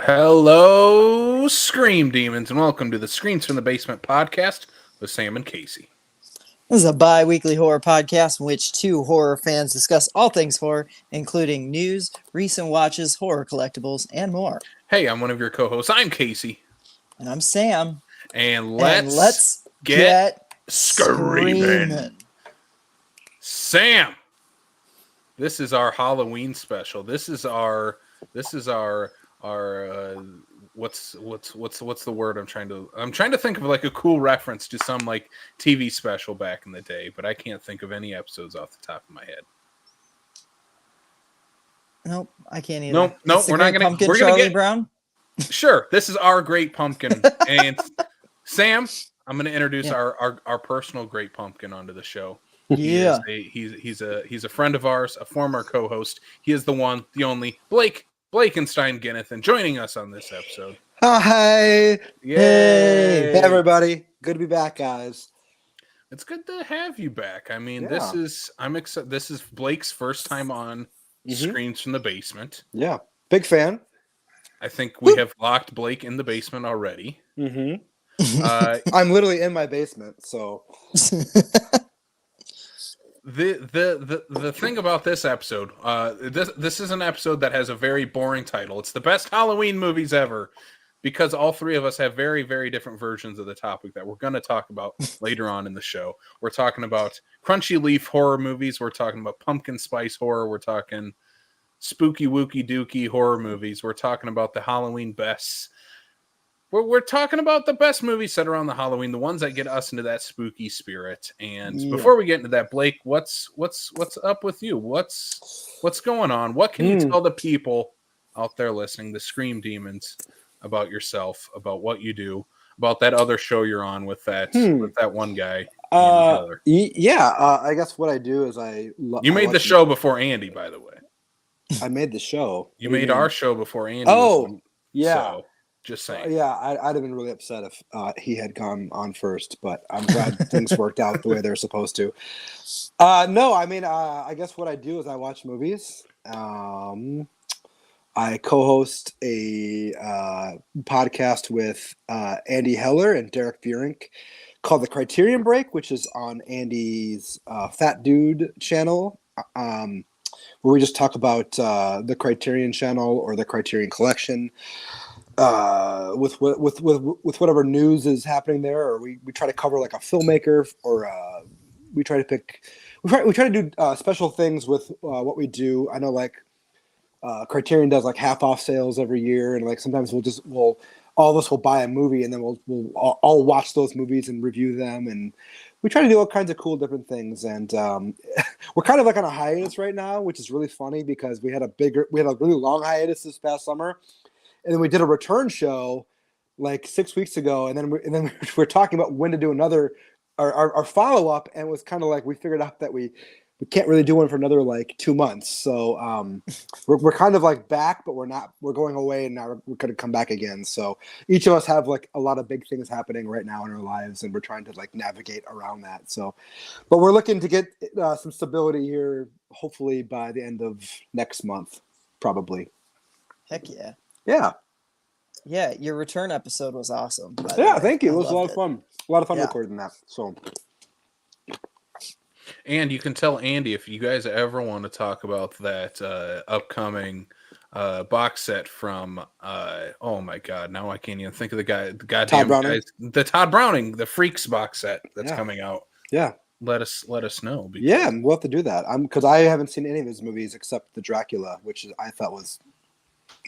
Hello, Scream Demons, and welcome to the Screams from the Basement podcast with Sam and Casey. This is a bi-weekly horror podcast in which two horror fans discuss all things horror, including news, recent watches, horror collectibles, and more. Hey, I'm one of your co-hosts. I'm Casey. And I'm Sam. And let's get screaming. Sam, this is our Halloween special. This is our what's the word I'm trying to think of, like a cool reference to some like TV special back in the day, but I can't think of any episodes off the top of my head. Nope, I can't either. Nope, we're not gonna. Pumpkin We're Charlie gonna get Brown. Sure, this is our Great Pumpkin, and Sam, I'm gonna introduce our personal Great Pumpkin onto the show. Yeah, He's a friend of ours, a former co-host. He is the one, the only Blake-nstein Ginithan, joining us on this episode. Hi. Yay. Hey everybody. Good to be back, guys. It's good to have you back. I mean, Yeah. I'm excited. This is Blake's first time on Screams from the Basement. Yeah. Big fan. I think we have locked Blake in the basement already. I'm literally in my basement, so The thing about this episode, this is an episode that has a very boring title. It's the best Halloween movies ever, because all three of us have very, very different versions of the topic that we're going to talk about later on in the show. We're talking about crunchy leaf horror movies. We're talking about pumpkin spice horror. We're talking spooky wookie dookie horror movies. We're talking about the Halloween bests. We're talking about the best movies set around the Halloween, the ones that get us into that spooky spirit. And before we get into that, Blake, what's up with you? What's going on? What can you tell the people out there listening, the Scream Demons, about yourself, about what you do, about that other show you're on with that one guy? I guess what I do is you made the show before Andy, by the way. I made the show. You made our show before Andy. Oh, yeah. So, just saying. I'd have been really upset if he had gone on first, but I'm glad things worked out the way they're supposed to. No, I mean, I guess what I do is I watch movies. I co-host a podcast with Andy Heller and Derek Burink called the Criterion Break, which is on Andy's Fat Dude channel, where we just talk about the Criterion channel or the Criterion collection. With whatever news is happening there, or we try to cover like a filmmaker, or we try to do special things with what we do. I know like Criterion does like half off sales every year, and like sometimes we'll all of us will buy a movie and then we'll all watch those movies and review them, and we try to do all kinds of cool different things. And we're kind of like on a hiatus right now, which is really funny because we had a really long hiatus this past summer. And then we did a return show like 6 weeks ago, and then we're talking about when to do another our follow up, and it was kind of like we figured out that we can't really do one for another like 2 months. So we're kind of like back, but we're going away, and now we're going to come back again. So each of us have like a lot of big things happening right now in our lives, and we're trying to like navigate around that. So, but we're looking to get some stability here, hopefully by the end of next month, probably. Heck yeah. Yeah. Yeah, your return episode was awesome. Yeah, thank you. It was a lot of fun. A lot of fun recording that. So, and you can tell Andy if you guys ever want to talk about that upcoming box set from oh my god, now I can't even think of the goddamn guys. The Todd Browning, the Freaks box set that's coming out. Yeah. Let us know. Yeah, we'll have to do that. Because I haven't seen any of his movies except the Dracula, which I thought was.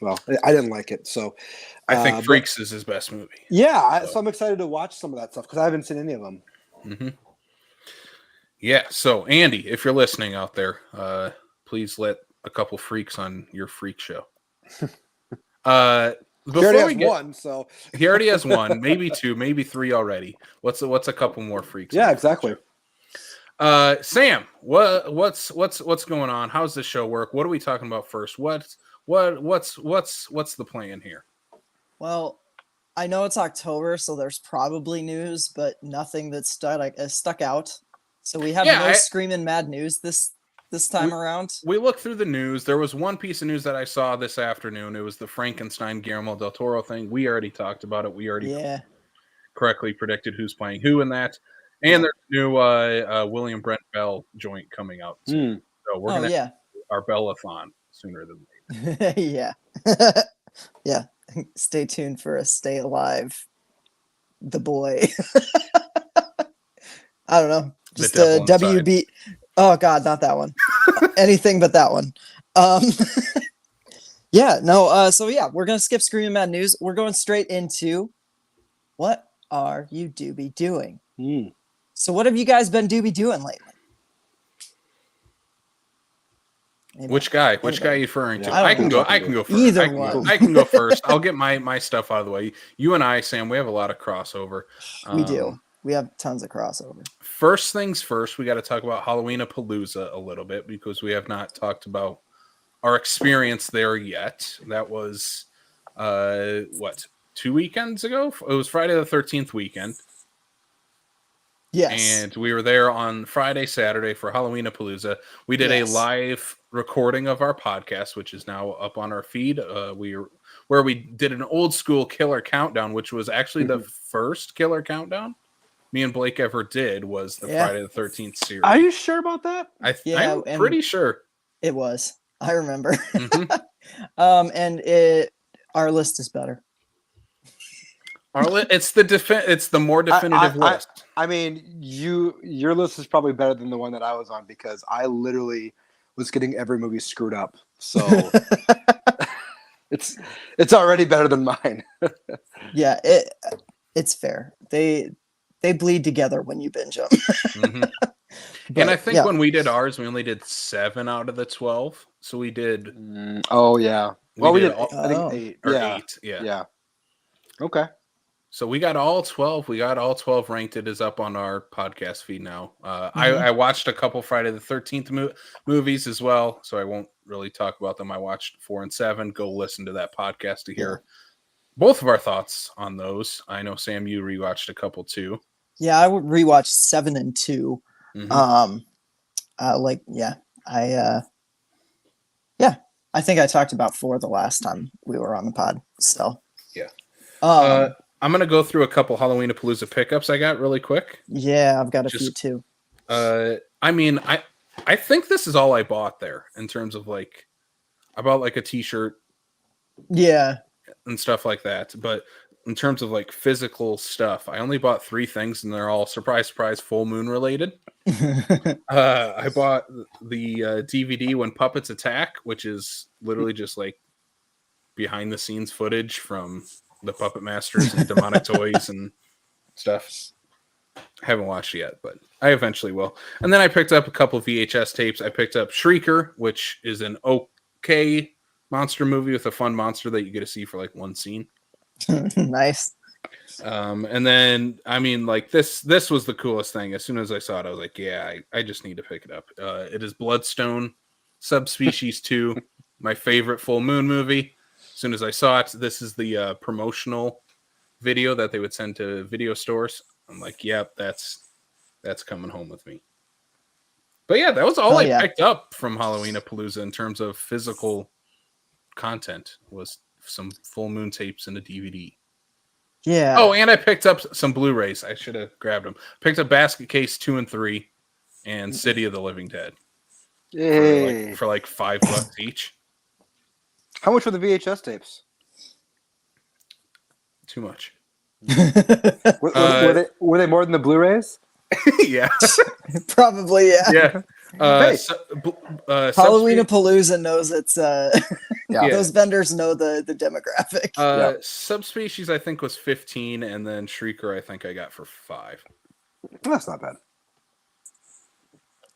Well, I didn't like it, so I think Freaks is his best movie. Yeah, so I'm excited to watch some of that stuff because I haven't seen any of them. Mm-hmm. Yeah, so Andy, if you're listening out there, please let a couple freaks on your freak show. He already has one, maybe two, maybe three already. What's a couple more freaks? Yeah, exactly. Sam, what's going on? How's the show work? What are we talking about first? What's the plan here? Well, I know it's October, so there's probably news, but nothing that's stuck out. So we have no Screamin' Mad News this this time around? We looked through the news. There was one piece of news that I saw this afternoon. It was the Frankenstein Guillermo del Toro thing. We already talked about it. We already correctly predicted who's playing who in that. And there's a new William Brent Bell joint coming out soon. So we're going to have our Bellathon sooner than later. Yeah. Yeah. Stay tuned for a Stay Alive, the boy. I don't know. Just a WB. Oh God, not that one. Anything but that one. Yeah, no, so yeah, we're gonna skip Screaming Mad News. We're going straight into what are you doobie doing? So what have you guys been doobie doing lately? Which guy? Which guy are you referring to? I I can go first. Either one. I can go first. I'll get my stuff out of the way. You and I, Sam, we have a lot of crossover. We do. We have tons of crossover. First things first, we got to talk about Halloween-a-Palooza a little bit because we have not talked about our experience there yet. That was, 2 weekends ago? It was Friday the 13th weekend. Yes. And we were there on Friday, Saturday for Halloween-a-Palooza. We did a live recording of our podcast, which is now up on our feed. Where we did an old school killer countdown, which was actually the first killer countdown me and Blake ever did was the Friday the 13th series. Are you sure about that? I'm pretty sure. It was. I remember. And our list is better. It's the more definitive list. I mean, your list is probably better than the one that I was on because I literally was getting every movie screwed up. So it's already better than mine. Yeah, it's fair. They bleed together when you binge them. And I think when we did ours, we only did 7 out of the 12. So we did. We did. I think 8 or 8. Yeah. Okay. So we got all 12. We got all 12 ranked. It is up on our podcast feed now. I watched a couple Friday the 13th movies as well, so I won't really talk about them. I watched 4 and 7. Go listen to that podcast to hear both of our thoughts on those. I know, Sam, you rewatched a couple too. Yeah, I rewatched 7 and 2. I think I talked about 4 the last time we were on the pod. So I'm gonna go through a couple Halloween-a-Palooza pickups I got really quick. Yeah, I've got a few too. I mean, I think this is all I bought there in terms of like, I bought like a T-shirt, and stuff like that. But in terms of like physical stuff, I only bought 3 things, and they're all surprise, full moon related. I bought the DVD When Puppets Attack, which is literally just like behind the scenes footage from the Puppet Masters and Demonic Toys and stuff. I haven't watched it yet, but I eventually will. And then I picked up a couple VHS tapes. I picked up Shrieker, which is an okay monster movie with a fun monster that you get to see for like one scene. Nice. And then, I mean, like this was the coolest thing. As soon as I saw it, I was like, yeah, I just need to pick it up. It is Bloodstone Subspecies 2, my favorite full moon movie. As soon as I saw it, this is the promotional video that they would send to video stores. I'm like, yep, that's coming home with me. But yeah, that was all I picked up from Halloween-a-Palooza in terms of physical content, was some full moon tapes and a DVD. Yeah. Oh, and I picked up some Blu-rays. I should have grabbed them. Picked up Basket Case 2 and 3 and City of the Living Dead. For like $5 each. How much were the VHS tapes? Too much. Were they more than the Blu-rays? Yeah. Probably, yeah. Yeah. Halloween-a-Palooza knows it's those vendors know the demographic. Subspecies I think was 15, and then Shrieker I think I got for 5. That's not bad.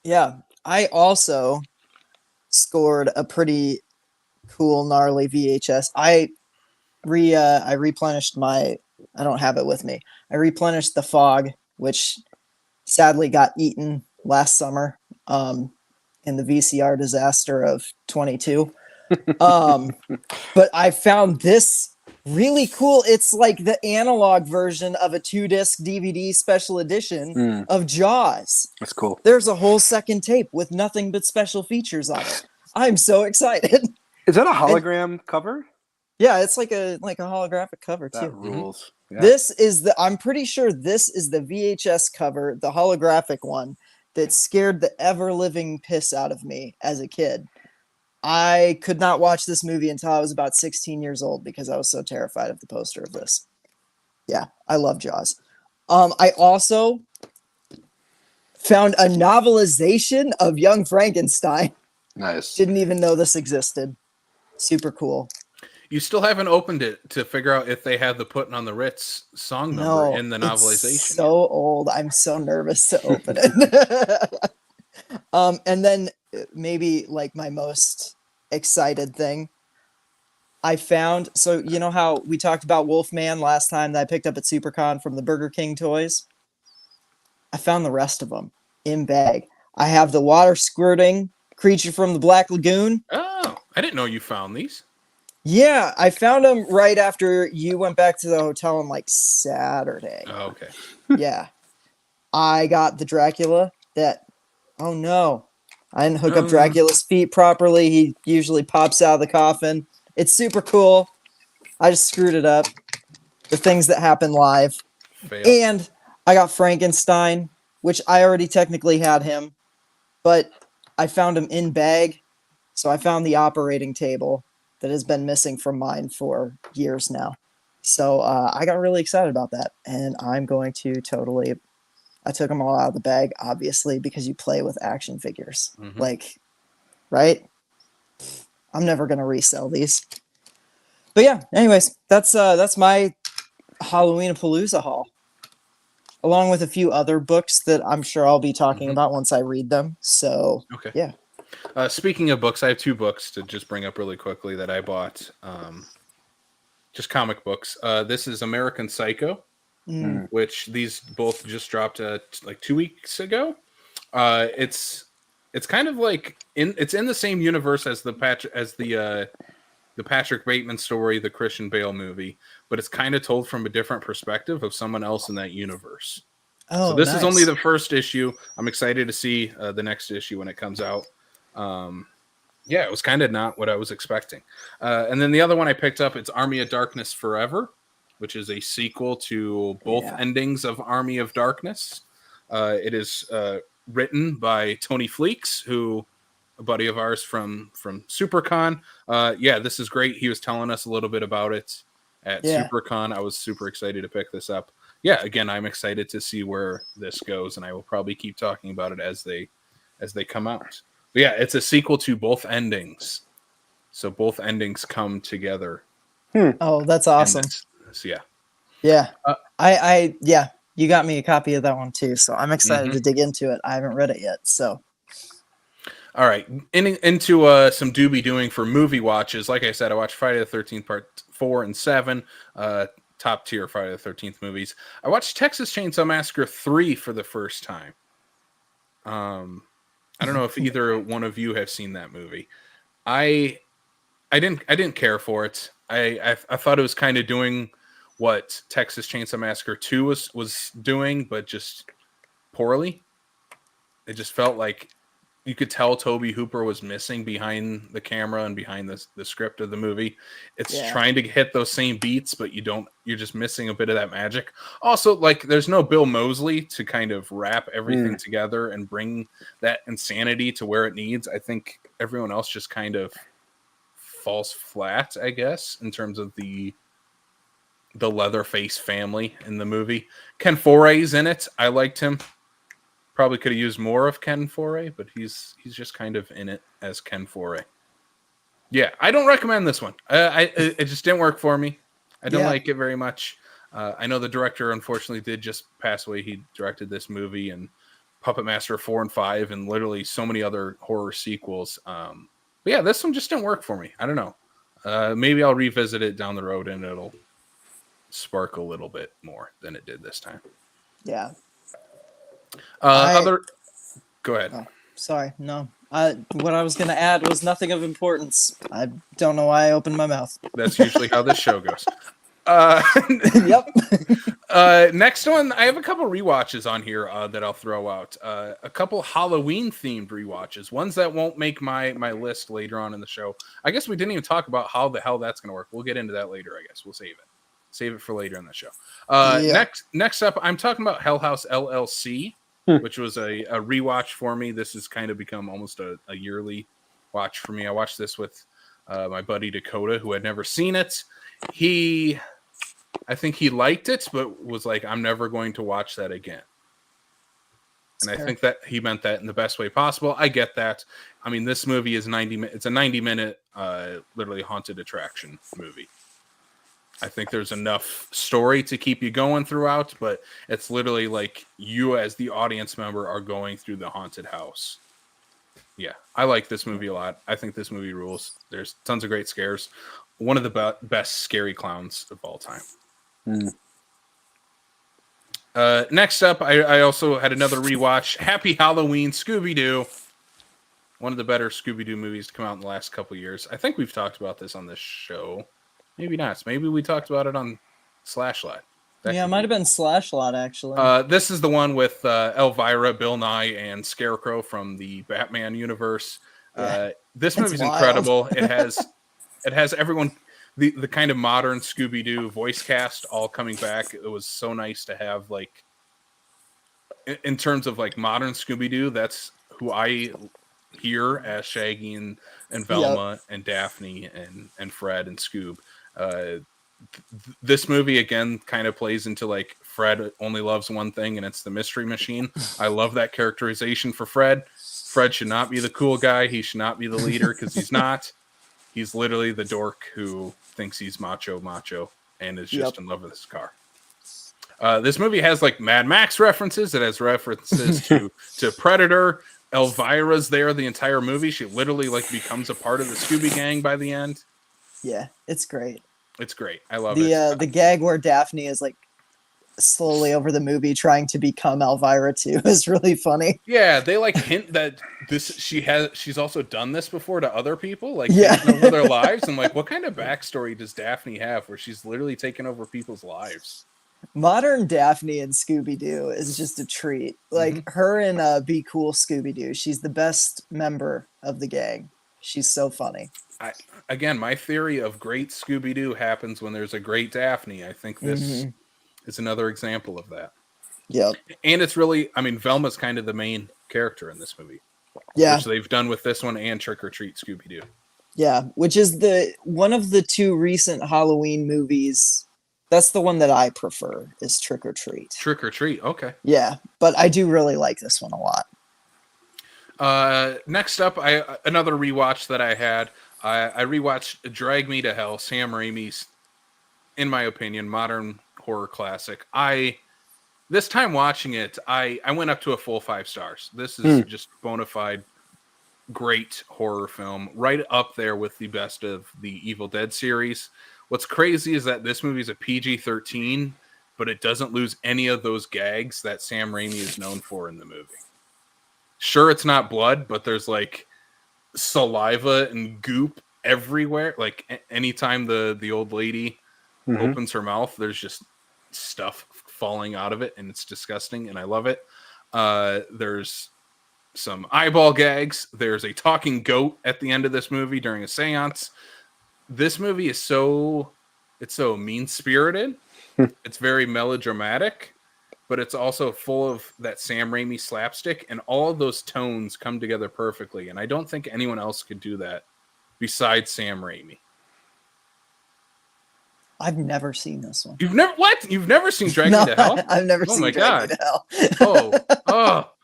Yeah. I also scored a pretty cool gnarly VHS. I replenished I don't have it with me. I replenished The Fog, which sadly got eaten last summer in the VCR disaster of 22. But I found this really cool. It's like the analog version of a 2-disc DVD special edition of Jaws. That's cool. There's a whole second tape with nothing but special features on it. I'm so excited. Is that a hologram cover? Yeah, it's like a holographic cover too. That rules. Yeah. This is I'm pretty sure this is the VHS cover, the holographic one that scared the ever-living piss out of me as a kid. I could not watch this movie until I was about 16 years old because I was so terrified of the poster of this. Yeah, I love Jaws. I also found a novelization of Young Frankenstein. Nice. Didn't even know this existed. Super cool. You still haven't opened it to figure out if they have the Puttin' on the Ritz song number in the novelization. It's so old. I'm so nervous to open it. And then maybe like my most excited thing I found. So you know how we talked about Wolfman last time that I picked up at SuperCon from the Burger King toys? I found the rest of them in bag. I have the water squirting creature from the Black Lagoon. Oh, I didn't know you found these. Yeah, I found them right after you went back to the hotel on like Saturday. Oh, okay. Yeah. I got the Dracula that, oh no, I didn't hook up Dracula's feet properly. He usually pops out of the coffin. It's super cool. I just screwed it up. The things that happen live. Fail. And I got Frankenstein, which I already technically had him, but I found him in bag. So I found the operating table that has been missing from mine for years now. So I got really excited about that. And I'm going to totally... I took them all out of the bag, obviously, because you play with action figures. Mm-hmm. Like, right? I'm never going to resell these. But yeah, anyways, that's my Halloween-a-Palooza haul. Along with a few other books that I'm sure I'll be talking about once I read them. So, okay. Yeah. Speaking of books, I have 2 books to just bring up really quickly that I bought. Just comic books. This is American Psycho, which these both just dropped like 2 weeks ago. It's kind of like it's in the same universe as the Patrick Bateman story, the Christian Bale movie, but it's kind of told from a different perspective of someone else in that universe. Oh, so this nice. is only the first issue. I'm excited to see the next issue when it comes out. Yeah, it was kind of not what I was expecting. And then the other one I picked up, it's Army of Darkness Forever, which is a sequel to both endings of Army of Darkness. It is written by Tony Fleeks, who a buddy of ours from SuperCon. Yeah, this is great. He was telling us a little bit about it at SuperCon. I was super excited to pick this up. Yeah, again, I'm excited to see where this goes, and I will probably keep talking about it as they come out. But yeah, it's a sequel to both endings. So both endings come together. Oh, that's awesome. Yeah. I you got me a copy of that one too, so I'm excited to dig into it. I haven't read it yet, so. All right, into some doobie doing for movie watches. Like I said, I watched Friday the 13th Part 4 and 7, top tier Friday the 13th movies. I watched Texas Chainsaw Massacre 3 for the first time. I don't know if either one of you have seen that movie. I didn't care for it. I thought it was kind of doing what Texas Chainsaw Massacre 2 was doing, but just poorly. It just felt like you could tell Tobe Hooper was missing behind the camera and behind the script of the movie. It's trying to hit those same beats, but you're just missing a bit of that magic. Also, like, there's no Bill Moseley to kind of wrap everything together and bring that insanity to where it needs. I think everyone else just kind of falls flat, I guess, in terms of the Leatherface family in the movie. Ken Foray's in it. I liked him. Probably could have used more of Ken Foray, but he's just kind of in it as Ken Foray. Yeah, I don't recommend this one. It just didn't work for me. I don't like it very much. I know the director, unfortunately, did just pass away. He directed this movie and Puppet Master 4 and 5 and literally so many other horror sequels. But yeah, this one just didn't work for me. I don't know. Maybe I'll revisit it down the road and it'll spark a little bit more than it did this time. Yeah. Go ahead. Oh, sorry. No. What I was going to add was nothing of importance. I don't know why I opened my mouth. That's usually how this show goes. Uh, Yep. Next one, I have a couple rewatches on here that I'll throw out. A couple Halloween themed rewatches, ones that won't make my list later on in the show. I guess we didn't even talk about how the hell that's going to work. We'll get into that later. I guess we'll save it for later in the show. Yeah. Next up, I'm talking about Hell House LLC, which was a rewatch for me. This has kind of become almost a yearly watch for me. I watched this with my buddy Dakota, who had never seen it. I think he liked it, but was like, I'm never going to watch that again. And I think that he meant that in the best way possible. I get that. I mean, this movie is 90 minutes. It's a 90-minute, literally haunted attraction movie. I think there's enough story to keep you going throughout, but it's literally like you as the audience member are going through the haunted house. Yeah, I like this movie a lot. I think this movie rules. There's tons of great scares. One of the best scary clowns of all time. Next up, I also had another rewatch. Happy Halloween, Scooby-Doo. One of the better Scooby-Doo movies to come out in the last couple years. I think we've talked about this on this show. Maybe not. Maybe we talked about it on Slashlight. Yeah, it might have been Slashlot, actually. This is the one with Elvira, Bill Nye, and Scarecrow from the Batman universe. This movie's incredible. It has everyone, the kind of modern Scooby-Doo voice cast all coming back. It was so nice to have, like, in terms of like modern Scooby-Doo, that's who I hear as Shaggy and Velma and Daphne and Fred and Scoob. This movie again kind of plays into like Fred only loves one thing, and it's the mystery machine. I love that characterization for Fred. Fred should not be the cool guy. He should not be the leader because he's not. He's literally the dork who thinks he's macho and is just in love with his car. This movie has like Mad Max references. It has references to Predator. Elvira's there the entire movie. She literally like becomes a part of the Scooby Gang by the end. Yeah, it's great. It's great. I love it. The gag where Daphne is like slowly over the movie trying to become Elvira too is really funny. Yeah, they like hint that she's also done this before to other people, like taking over their lives. And like, what kind of backstory does Daphne have where she's literally taking over people's lives? Modern Daphne and Scooby-Doo is just a treat. Like her and Be Cool Scooby-Doo, she's the best member of the gang. She's so funny. Again, my theory of great Scooby-Doo happens when there's a great Daphne. I think this is another example of that. Yep. And it's really, I mean, Velma's kind of the main character in this movie. Yeah. Which they've done with this one and Trick or Treat Scooby-Doo. Yeah, which is one of the two recent Halloween movies. That's the one that I prefer is Trick or Treat. Trick or Treat, okay. Yeah, but I do really like this one a lot. Next up, another rewatch that I had. I rewatched Drag Me to Hell, Sam Raimi's, in my opinion, modern horror classic. This time watching it, I went up to a full 5 stars. This is just bona fide great horror film, right up there with the best of the Evil Dead series. What's crazy is that this movie is a PG-13, but it doesn't lose any of those gags that Sam Raimi is known for in the movie. Sure, it's not blood, but there's like saliva and goop everywhere. Like anytime the old lady opens her mouth, there's just stuff falling out of it, and it's disgusting, and I love it. There's some eyeball gags. There's a talking goat at the end of this movie during a seance. This movie is so mean-spirited. It's very melodramatic, but it's also full of that Sam Raimi slapstick, and all of those tones come together perfectly. And I don't think anyone else could do that besides Sam Raimi. I've never seen this one. You've never seen Drag Me to Hell? I've never seen Drag Me to Hell.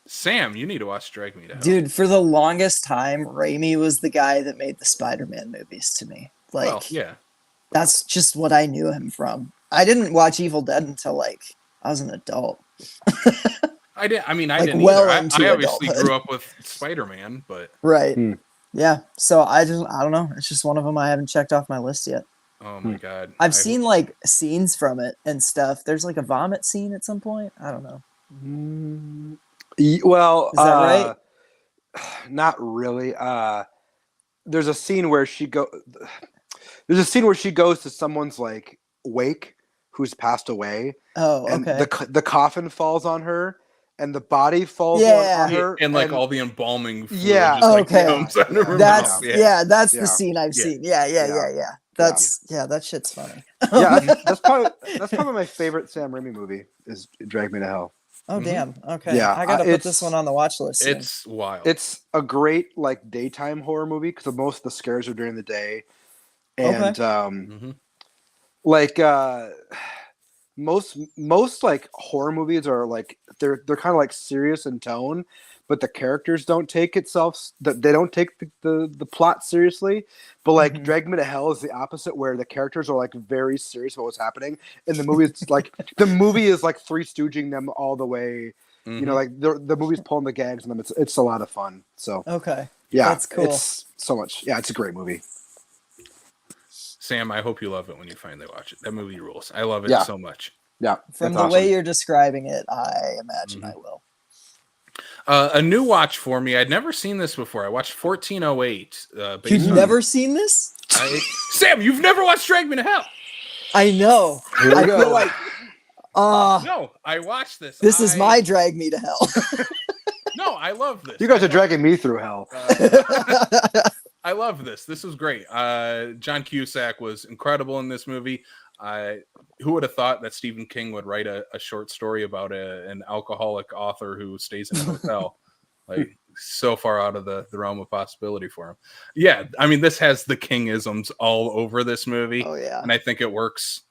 Sam, you need to watch Drag Me to Hell. Dude, for the longest time, Raimi was the guy that made the Spider-Man movies to me. Like, well, yeah. That's just what I knew him from. I didn't watch Evil Dead until like I was an adult. I didn't into I obviously adulthood. grew up with Spider-Man, but right. Yeah. So I don't know. It's just one of them I haven't checked off my list yet. oh my god. I've seen like scenes from it and stuff. There's like a vomit scene at some point. I don't know. Well, Is that right? not really. There's a scene where there's a scene where she goes to someone's like wake who's passed away, Oh, and okay. the coffin falls on her, and the body falls Yeah. on her, and like all the embalming fluid Yeah. just like Okay. comes out of her That's mouth. that's the Yeah. scene I've Yeah. seen. Yeah. Yeah. That's that shit's funny. Yeah, that's probably my favorite Sam Raimi movie is Drag Me to Hell. Oh Mhm. damn. Okay. Yeah, I gotta put it's- this one on the watch list. Soon. It's wild. It's a great like daytime horror movie because most of the scares are during the day, and Mhm. like most like horror movies are like they're kind of like serious in tone, but the characters don't take they don't take the plot seriously. But like Drag Me to Hell is the opposite, where the characters are like very serious about what's happening, and the movie is like the movie is like Three Stooging them all the way. You know, like the movie's pulling the gags on them. It's a lot of fun. So Okay. yeah, That's cool. It's so much. Yeah, it's a great movie. Sam, I hope you love it when you finally watch it. That movie rules. I love it Yeah. so much. Yeah, From that's the way awesome. you're describing it, I imagine I will. A new watch for me. I'd never seen this before. I watched 1408. You've never seen this? Sam, you've never watched Drag Me to Hell. I know. Here we I go. feel like No, I watched this. this is my drag me to hell. No, I love this. You guys are dragging me through hell. I love this. This was great. John Cusack was incredible in this movie. Who would have thought that Stephen King would write a short story about an alcoholic author who stays in a hotel? Like, so far out of the realm of possibility for him. Yeah, I mean, this has the King-isms all over this movie. Oh yeah. And I think it works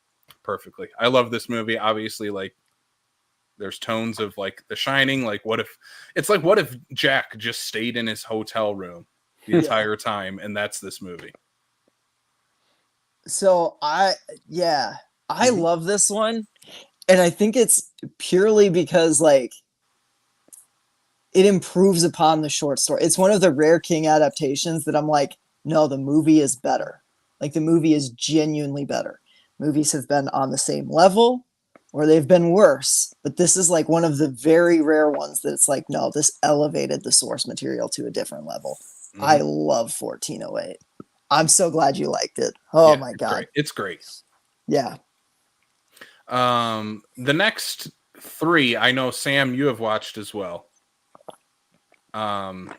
perfectly. I love this movie. Obviously, like, there's tones of like The Shining. Like, what if Jack just stayed in his hotel room the entire time, and that's this movie? So I love this one, and I think it's purely because like it improves upon the short story. It's one of the rare King adaptations that I'm like, no, the movie is better. Like the movie is genuinely better. Movies have been on the same level or they've been worse, but this is like one of the very rare ones that it's like, no, this elevated the source material to a different level. I love 1408. I'm so glad you liked it. Oh my God. It's great. Yeah. The next three, I know, Sam, you have watched as well. Do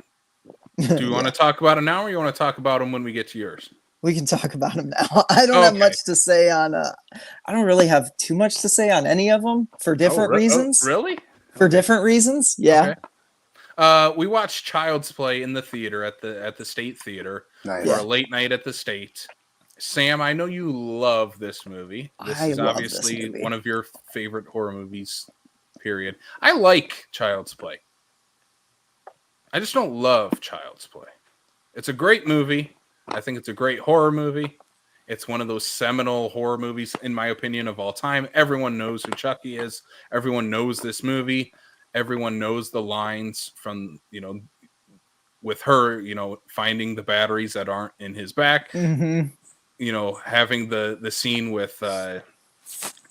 you want to talk about them now, or you want to talk about them when we get to yours? We can talk about them now. I don't have much to say on. I don't really have too much to say on any of them for different reasons. Really? For different reasons, yeah. Okay. We watched Child's Play in the theater at the State Theater Nice. for a late night at the State. Sam, I know you love this movie. This is love obviously this movie. one of your favorite horror movies, period. I like Child's Play. I just don't love Child's Play. It's a great movie. I think it's a great horror movie. It's one of those seminal horror movies, in my opinion, of all time. Everyone knows who Chucky is. Everyone knows this movie. Everyone knows the lines from, with her, finding the batteries that aren't in his back. Mm-hmm. Having the scene with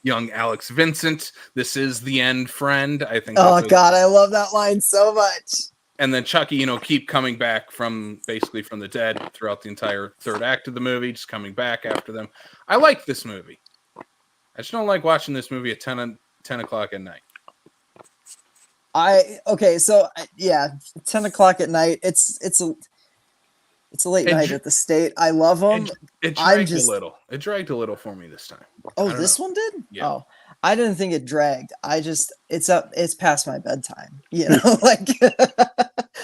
young Alex Vincent. This is the end, friend. I think. Oh God, I love that line so much. And then Chucky, keep coming back from the dead throughout the entire third act of the movie, just coming back after them. I like this movie. I just don't like watching this movie at 10 o'clock at night. 10 o'clock at night. It's a late night at the State. I love them. It dragged a little. It dragged a little for me this time. Oh, this one did? Yeah. Oh, I didn't think it dragged. It's past my bedtime. Like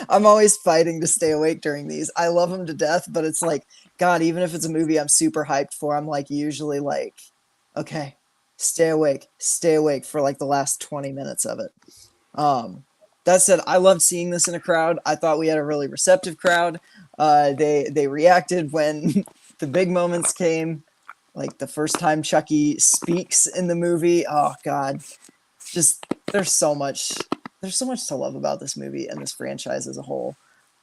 I'm always fighting to stay awake during these. I love them to death, but it's like, God, even if it's a movie I'm super hyped for, I'm like usually like, okay, stay awake for like the last 20 minutes of it. That said, I loved seeing this in a crowd. I thought we had a really receptive crowd. They reacted when the big moments came, like the first time Chucky speaks in the movie. Oh God, just there's so much to love about this movie and this franchise as a whole.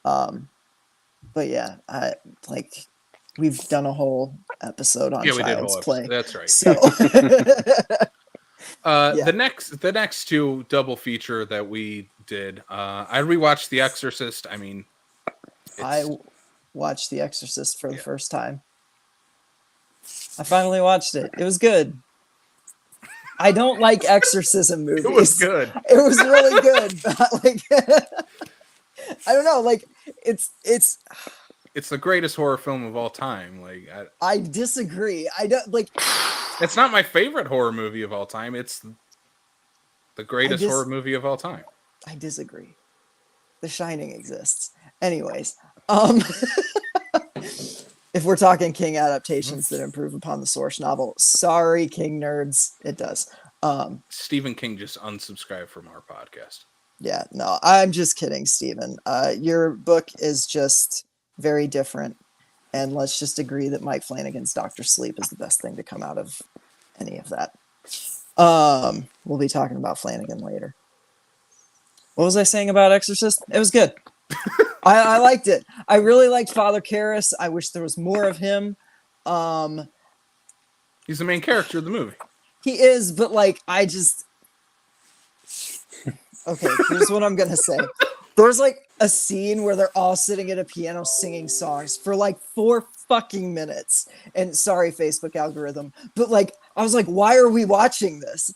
But yeah, we've done a whole episode on Child's Play. That's right. So the next two double feature that we did. I rewatched The Exorcist. I mean, I watched The Exorcist for the first time. I finally watched it. It was good. I don't like exorcism movies. It was good. It was really good. But like, I don't know. Like, it's the greatest horror film of all time. Like, I disagree. I don't like. It's not my favorite horror movie of all time. It's the greatest horror movie of all time. I disagree. The Shining exists. Anyways, if we're talking King adaptations that improve upon the source novel, sorry, King nerds, it does. Stephen King just unsubscribed from our podcast. Yeah, no, I'm just kidding, Stephen. Your book is just very different, and let's just agree that Mike Flanagan's Dr. Sleep is the best thing to come out of any of that. We'll be talking about Flanagan later. What was I saying about Exorcist? It was good. I liked it. I really liked Father Karras. I wish there was more of him. He's the main character of the movie. He is, but like, okay, here's what I'm gonna say. There's like a scene where they're all sitting at a piano singing songs for like 4 fucking minutes. And sorry, Facebook algorithm, but like, I was like, why are we watching this?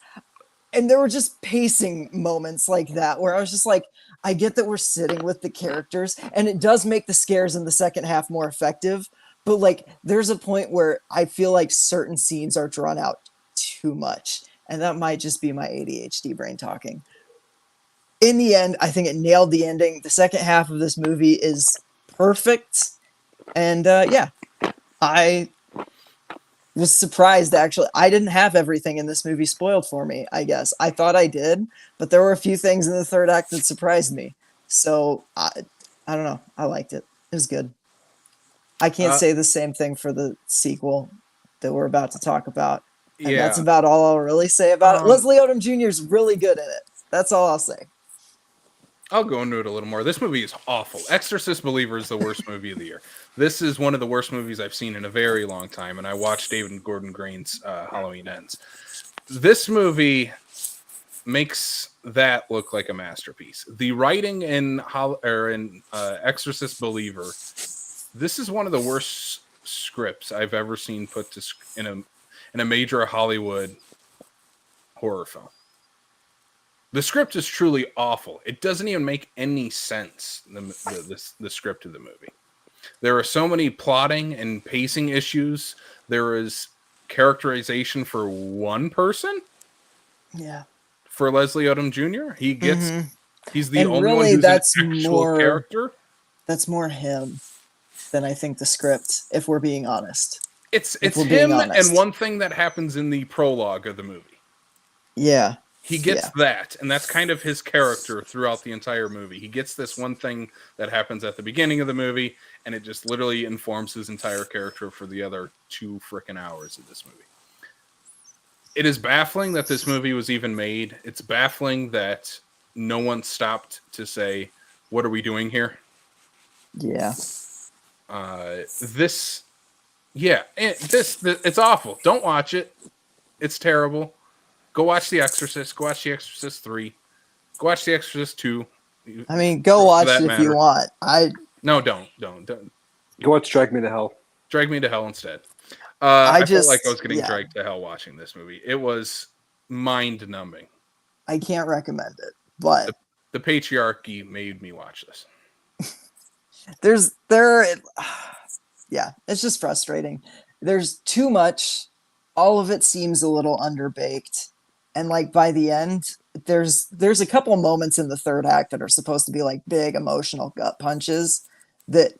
And there were just pacing moments like that where I was just like, I get that we're sitting with the characters, and it does make the scares in the second half more effective. But like, there's a point where I feel like certain scenes are drawn out too much. And that might just be my ADHD brain talking. In the end, I think it nailed the ending. The second half of this movie is perfect. And I was surprised, actually. I didn't have everything in this movie spoiled for me, I guess. I thought I did, but there were a few things in the third act that surprised me. So, I don't know. I liked it. It was good. I can't say the same thing for the sequel that we're about to talk about. And that's about all I'll really say about it. Leslie Odom Jr. is really good in it. That's all I'll say. I'll go into it a little more. This movie is awful. Exorcist Believer is the worst movie of the year. This is one of the worst movies I've seen in a very long time, and I watched David Gordon Green's Halloween Ends. This movie makes that look like a masterpiece. The writing in Exorcist Believer, this is one of the worst scripts I've ever seen put to in a major Hollywood horror film. The script is truly awful. It doesn't even make any sense, the script of the movie. There are so many plotting and pacing issues. There is characterization for one person. Yeah. For Leslie Odom Jr. He gets he's the and only really, one who's that's an actual more, character. That's more him than I think the script, if we're being honest. It's him and one thing that happens in the prologue of the movie. Yeah. He gets that, and that's kind of his character throughout the entire movie. He gets this one thing that happens at the beginning of the movie, and it just literally informs his entire character for the other 2 freaking hours of this movie. It is baffling that this movie was even made. It's baffling that no one stopped to say, what are we doing here? Yeah. It's awful. Don't watch it. It's terrible. Go watch The Exorcist. Go watch The Exorcist 3. Go watch The Exorcist 2. I mean, go watch it if you want. No, don't. Go watch Drag Me to Hell. Drag Me to Hell instead. I felt like I was getting yeah. dragged to hell watching this movie. It was mind-numbing. I can't recommend it, but the patriarchy made me watch this. It's just frustrating. There's too much. All of it seems a little underbaked. And like by the end, there's a couple moments in the third act that are supposed to be like big emotional gut punches that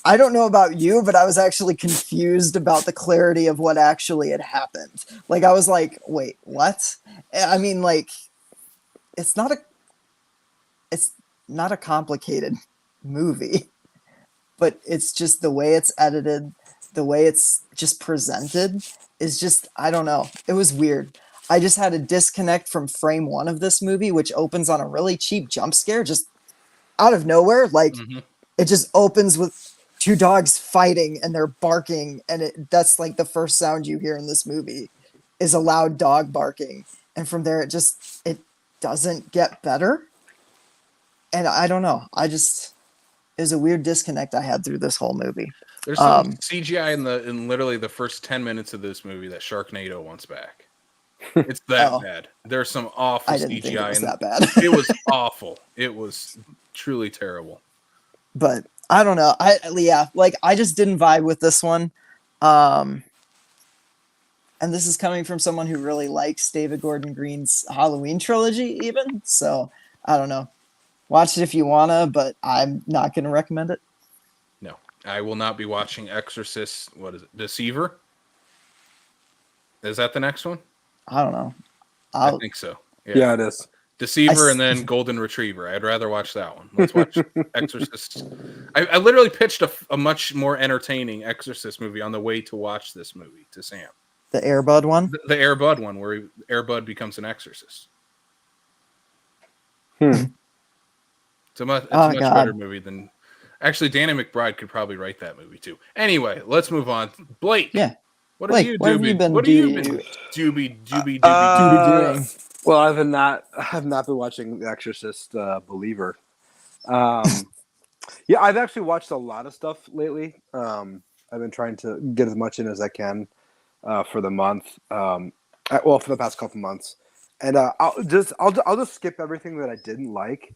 I don't know about you, but I was actually confused about the clarity of what actually had happened. Like I was like, wait, what? I mean, like it's not a complicated movie, but it's just the way it's edited, the way it's just presented is just, I don't know. It was weird. I just had a disconnect from frame 1 of this movie, which opens on a really cheap jump scare, just out of nowhere. Like it just opens with 2 dogs fighting and they're barking. And that's like the first sound you hear in this movie is a loud dog barking. And from there, it doesn't get better. And I don't know. It was a weird disconnect I had through this whole movie. There's some CGI in literally the first 10 minutes of this movie that Sharknado wants back. It's that bad. There's some awful I didn't CGI. think it was that bad. It was awful. It was truly terrible. But I don't know. I just didn't vibe with this one. And this is coming from someone who really likes David Gordon Green's Halloween trilogy even. So I don't know. Watch it if you wanna, but I'm not gonna recommend it. No. I will not be watching Exorcist. What is it? Deceiver? Is that the next one? I don't know. I think so. Yeah, it is. Deceiver and then Golden Retriever. I'd rather watch that one. Let's watch Exorcist. I literally pitched a much more entertaining Exorcist movie on the way to watch this movie to Sam. The Air Bud one? The Air Bud one, where Air Bud becomes an exorcist. It's a much better movie than... Actually, Danny McBride could probably write that movie too. Anyway, let's move on. Blake. Yeah. What have you been doing? Well, I have not been watching The Exorcist Believer. Yeah, I've actually watched a lot of stuff lately. I've been trying to get as much in as I can for the month. For the past couple months, and I'll just skip everything that I didn't like,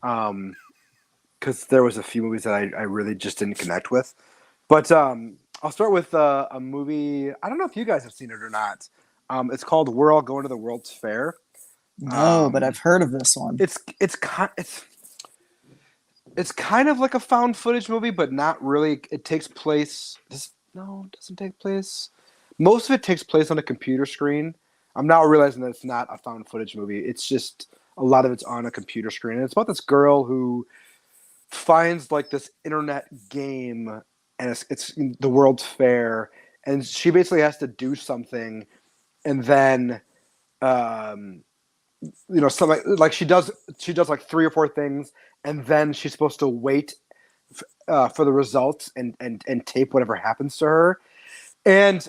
because there was a few movies that I really just didn't connect with. But I'll start with a movie. I don't know if you guys have seen it or not. It's called We're All Going to the World's Fair. No, but I've heard of this one. It's kind of like a found footage movie, but not really. It takes place. It doesn't take place. Most of it takes place on a computer screen. I'm now realizing that it's not a found footage movie. It's just a lot of it's on a computer screen. And it's about this girl who finds like this internet game, and it's the World's Fair, and she basically has to do something, and then something like she does like 3 or 4 things, and then she's supposed to wait for the results and tape whatever happens to her. And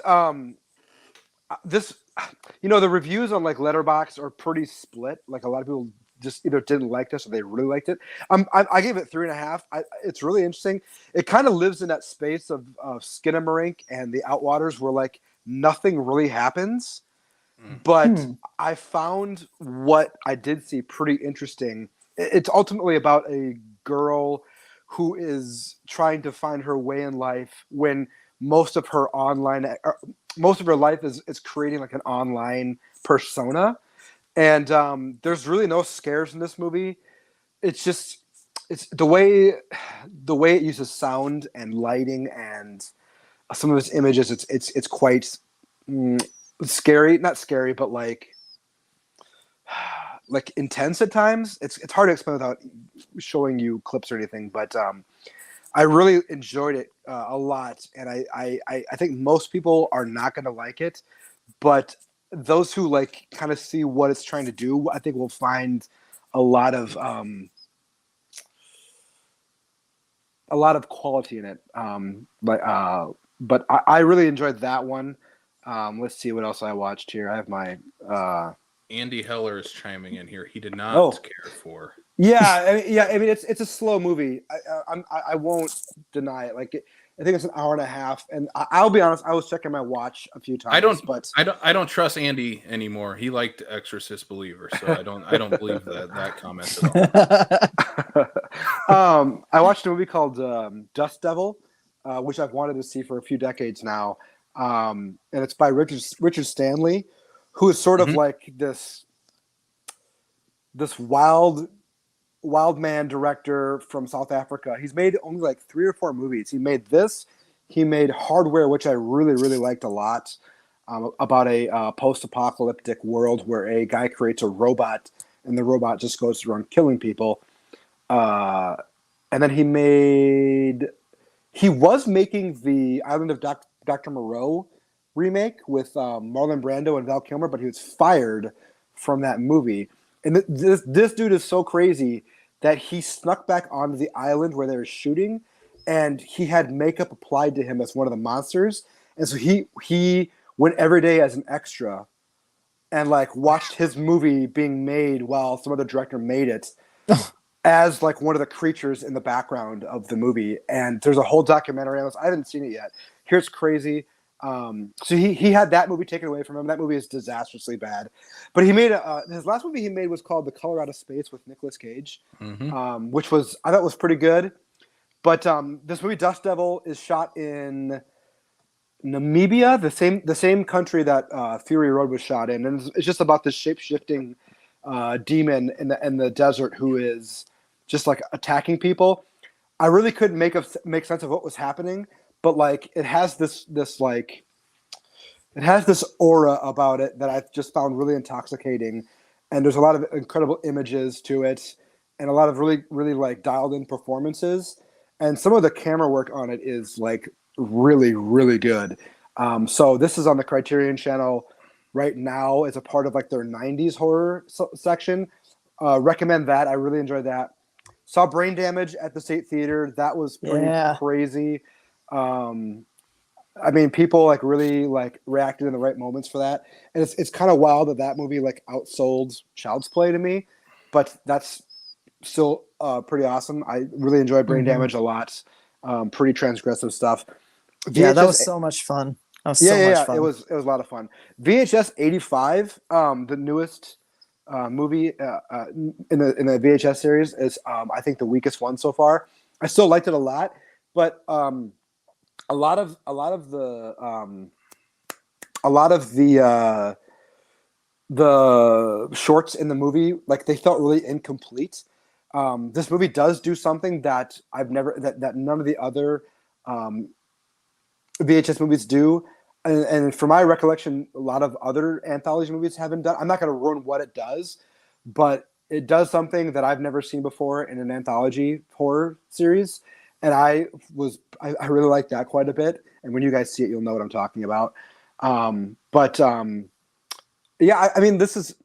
this, the reviews on like Letterboxd are pretty split. Like a lot of people just either didn't like this or they really liked it. I gave it 3.5. It's really interesting. It kind of lives in that space of Skinamarink and The Outwaters, where like nothing really happens. But I found what I did see pretty interesting. It's ultimately about a girl who is trying to find her way in life when most of her life is creating like an online persona. And there's really no scares in this movie. It's the way it uses sound and lighting and some of its images. It's quite scary, not scary, but like intense at times. It's hard to explain without showing you clips or anything. But I really enjoyed it a lot, and I think most people are not going to like it, but those who like kind of see what it's trying to do, I think will find a lot of quality in it. But I really enjoyed that one. Let's see what else I watched here. I have my Andy Heller is chiming in here. He did not care for. Yeah. I mean, it's a slow movie. I won't deny it. Like I think it's an hour and a half, and I'll be honest. I was checking my watch a few times. I don't trust Andy anymore. He liked Exorcist Believer, so I don't believe that comment at all. I watched a movie called Dust Devil, which I've wanted to see for a few decades now, and it's by Richard Stanley, who is sort of like this wild man director from South Africa. He's made only like 3 or 4 movies. He made this. He made Hardware, which I really, really liked a lot, about a post-apocalyptic world where a guy creates a robot, and the robot just goes around killing people. And then he was making the Island of Dr. Moreau remake with Marlon Brando and Val Kilmer, but he was fired from that movie. And this dude is so crazy that he snuck back onto the island where they were shooting, and he had makeup applied to him as one of the monsters. And so he went every day as an extra and like watched his movie being made while some other director made it as like one of the creatures in the background of the movie. And there's a whole documentary on this. I haven't seen it yet. Here's crazy. So he had that movie taken away from him. That movie is disastrously bad. But he made his last movie he made was called The Color Out of Space with Nicolas Cage, which was I thought was pretty good. But this movie Dust Devil is shot in Namibia, the same country that Fury Road was shot in, and it's just about this shape-shifting demon in the desert who is just like attacking people. I really couldn't make sense of what was happening, but like it has this aura about it that I just found really intoxicating, and there's a lot of incredible images to it, and a lot of really really like dialed in performances, and some of the camera work on it is like really really good. So this is on the Criterion Channel right now as a part of like their 90s horror section. Recommend that. I really enjoyed that. Saw Brain Damage at the State Theater. That was pretty crazy. I mean, people like really like reacted in the right moments for that, and it's kind of wild that movie like outsold Child's Play to me, but that's still pretty awesome. I really enjoyed Brain Damage a lot. Pretty transgressive stuff. Yeah, that was so much fun. That was so much fun. It was a lot of fun. VHS 85, the newest movie in the VHS series is I think the weakest one so far. I still liked it a lot, but a lot of the shorts in the movie, like they felt really incomplete. This movie does do something that that none of the other VHS movies do. And from my recollection, a lot of other anthology movies haven't done. I'm not going to ruin what it does, but it does something that I've never seen before in an anthology horror series. And I really like that quite a bit. And when you guys see it, you'll know what I'm talking about. Yeah, I mean, this is,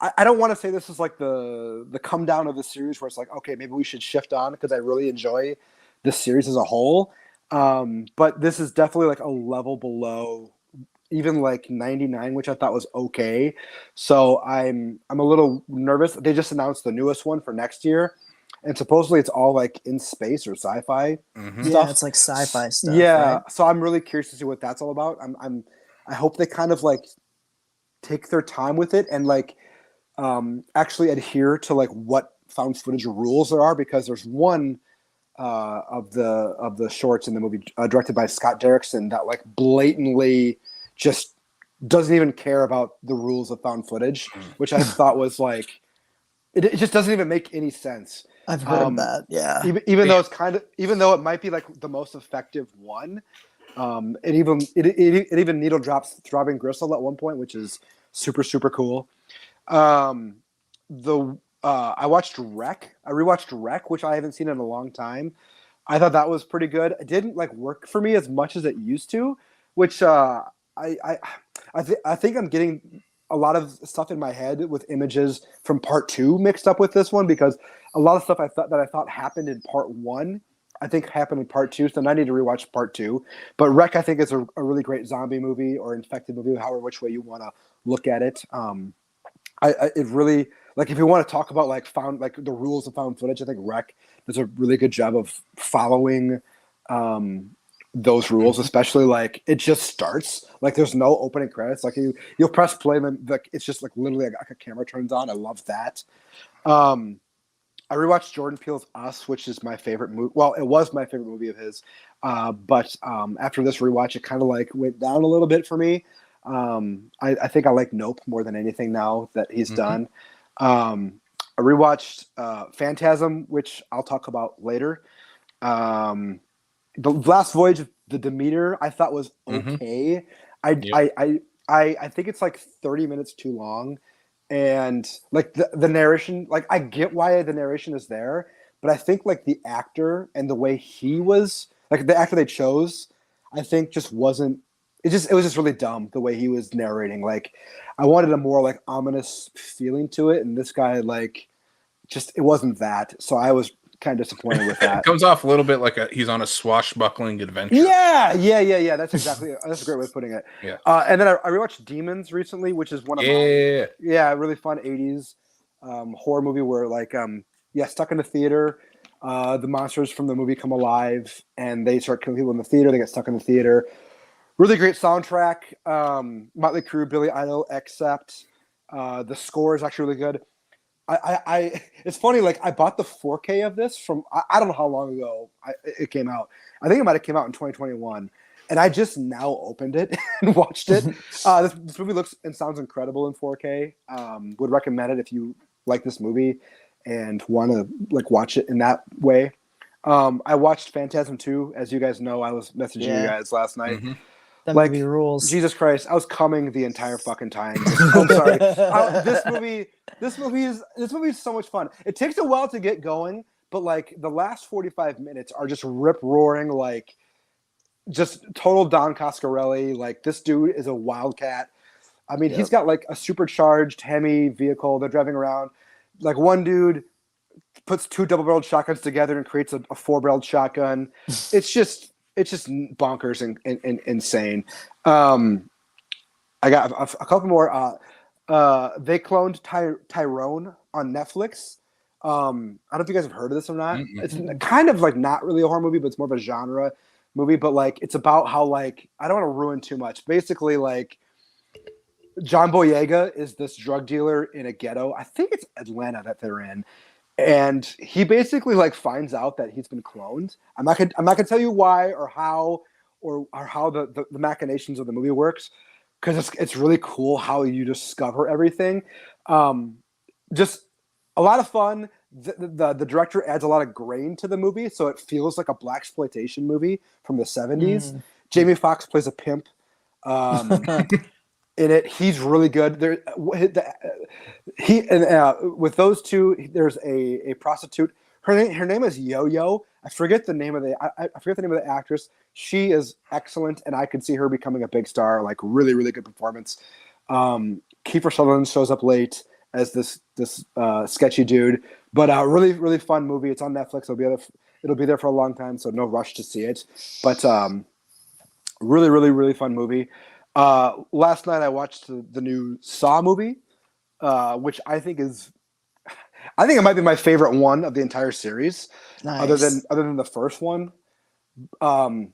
I don't want to say this is like the come down of the series where it's like, okay, maybe we should shift on because I really enjoy this series as a whole. But this is definitely like a level below even like 99, which I thought was okay. So I'm a little nervous. They just announced the newest one for next year, and supposedly it's all like in space or sci-fi stuff. Yeah, it's like sci-fi stuff. Yeah, right? so I'm really curious to see what that's all about. I hope they kind of like take their time with it and like actually adhere to like what found footage rules there are, because there's one of the shorts in the movie directed by Scott Derrickson that like blatantly just doesn't even care about the rules of found footage, which I thought was like it just doesn't even make any sense. I've heard that. Yeah. Even though it might be like the most effective one, it even needle drops throbbing gristle at one point, which is super super cool. I watched Wreck. I rewatched Wreck, which I haven't seen in a long time. I thought that was pretty good. It didn't like work for me as much as it used to, which I think I'm getting a lot of stuff in my head with images from part 2 mixed up with this one, because a lot of stuff I thought happened in part 1, I think happened in part 2. So now I need to rewatch part 2. But Wreck, I think, is a really great zombie movie or infected movie, however which way you want to look at it. It really, like, if you want to talk about like the rules of found footage, I think Wreck does a really good job of following those rules, especially like it just starts like there's no opening credits. Like you'll press play and then like it's just like literally like a camera turns on. I love that. I rewatched Jordan Peele's Us, which is my favorite movie. Well, it was my favorite movie of his, but after this rewatch, it kind of like went down a little bit for me. I think I like Nope more than anything now that he's done. I rewatched Phantasm, which I'll talk about later. The Last Voyage of the Demeter I thought was okay. I think it's like 30 minutes too long, and like the narration, like I get why the narration is there, but I think like the actor and the way he was, like the actor they chose, I think just wasn't. It was just really dumb the way he was narrating. Like I wanted a more like ominous feeling to it, and this guy like just it wasn't that. So I was kind of disappointed with that. It comes off a little bit like he's on a swashbuckling adventure. Yeah. That's a great way of putting it. Yeah. And then I rewatched Demons recently, which is one of mine. Yeah, really fun 80s horror movie where stuck in the theater. The monsters from the movie come alive and they start killing people in the theater. They get stuck in the theater. Really great soundtrack. Motley Crue, Billy Idol, Accept. The score is actually really good. It's funny, like I bought the 4K of this from I don't know how long ago it came out. I think it might have came out in 2021, and I just now opened it and watched it. This movie looks and sounds incredible in 4K. Would recommend it if you like this movie and want to watch it in that way. I watched Phantasm 2, as you guys know. I was messaging you guys last night. Mm-hmm. That movie rules. Jesus Christ, I was coming the entire fucking time. I'm sorry. This movie is so much fun. It takes a while to get going, but the last 45 minutes are just rip roaring, just total Don Coscarelli. This dude is a wildcat. I mean, he's got a supercharged Hemi vehicle. They're driving around. One dude puts 2 double-barreled shotguns together and creates a 4-barreled shotgun. It's just bonkers and insane. I got a couple more. They cloned Tyrone on Netflix. I don't know if you guys have heard of this or not. Mm-hmm. It's kind of not really a horror movie, but it's more of a genre movie. But it's about how I don't want to ruin too much. Basically, John Boyega is this drug dealer in a ghetto. I think it's Atlanta that they're in. And he basically finds out that he's been cloned. I'm not gonna tell you why or how the machinations of the movie works, because it's really cool how you discover everything. Just a lot of fun. The director adds a lot of grain to the movie, so it feels like a blaxploitation movie from the 70s. Jamie Foxx plays a pimp. In it, he's really good. With those two, there's a prostitute. Her name is Yo-Yo. I forget the name of the actress. She is excellent, and I could see her becoming a big star. Really, really good performance. Kiefer Sutherland shows up late as this sketchy dude, but really, really fun movie. It's on Netflix. It'll be there for a long time, so no rush to see it. But really, really, really fun movie. Last night I watched the new Saw movie, which I think it might be my favorite one of the entire series, nice. other than the first one. I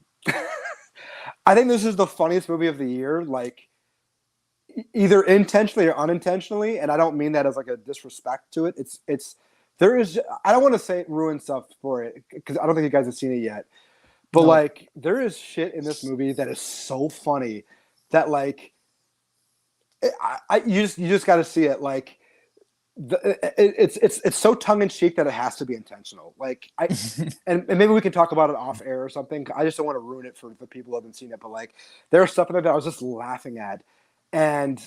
think this is the funniest movie of the year, either intentionally or unintentionally, and I don't mean that as a disrespect to it. I don't want to say ruin stuff for it because I don't think you guys have seen it yet, but there is shit in this movie that is so funny that you just got to see it. It's so tongue in cheek that it has to be intentional. And maybe we can talk about it off air or something. I just don't want to ruin it for the people who haven't seen it. But there's stuff in there that I was just laughing at, and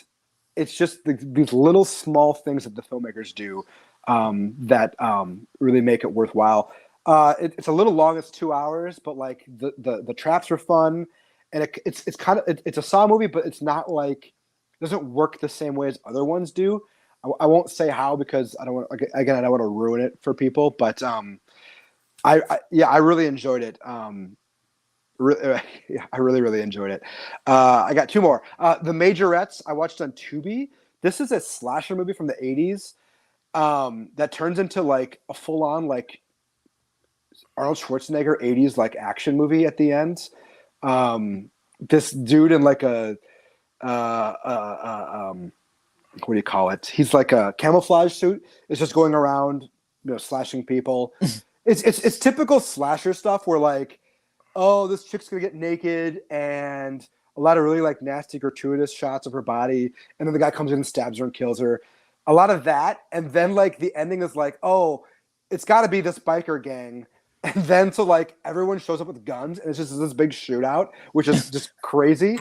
it's just these little small things that the filmmakers do that really make it worthwhile. It's a little long. It's 2 hours, but the traps are fun. And it's a Saw movie, but it's not it doesn't work the same way as other ones do. I won't say how because I don't want to ruin it for people. But I really enjoyed it. I really enjoyed it. I got 2 more. The Majorettes I watched on Tubi. This is a slasher movie from the 80s that turns into a full on Arnold Schwarzenegger 80s action movie at the end. This dude in what do you call it? He's a camouflage suit. It's just going around, slashing people. It's typical slasher stuff where this chick's gonna get naked and a lot of really nasty gratuitous shots of her body, and then the guy comes in and stabs her and kills her. A lot of that, and then the ending is it's got to be this biker gang. And then everyone shows up with guns and it's just this big shootout, which is just crazy.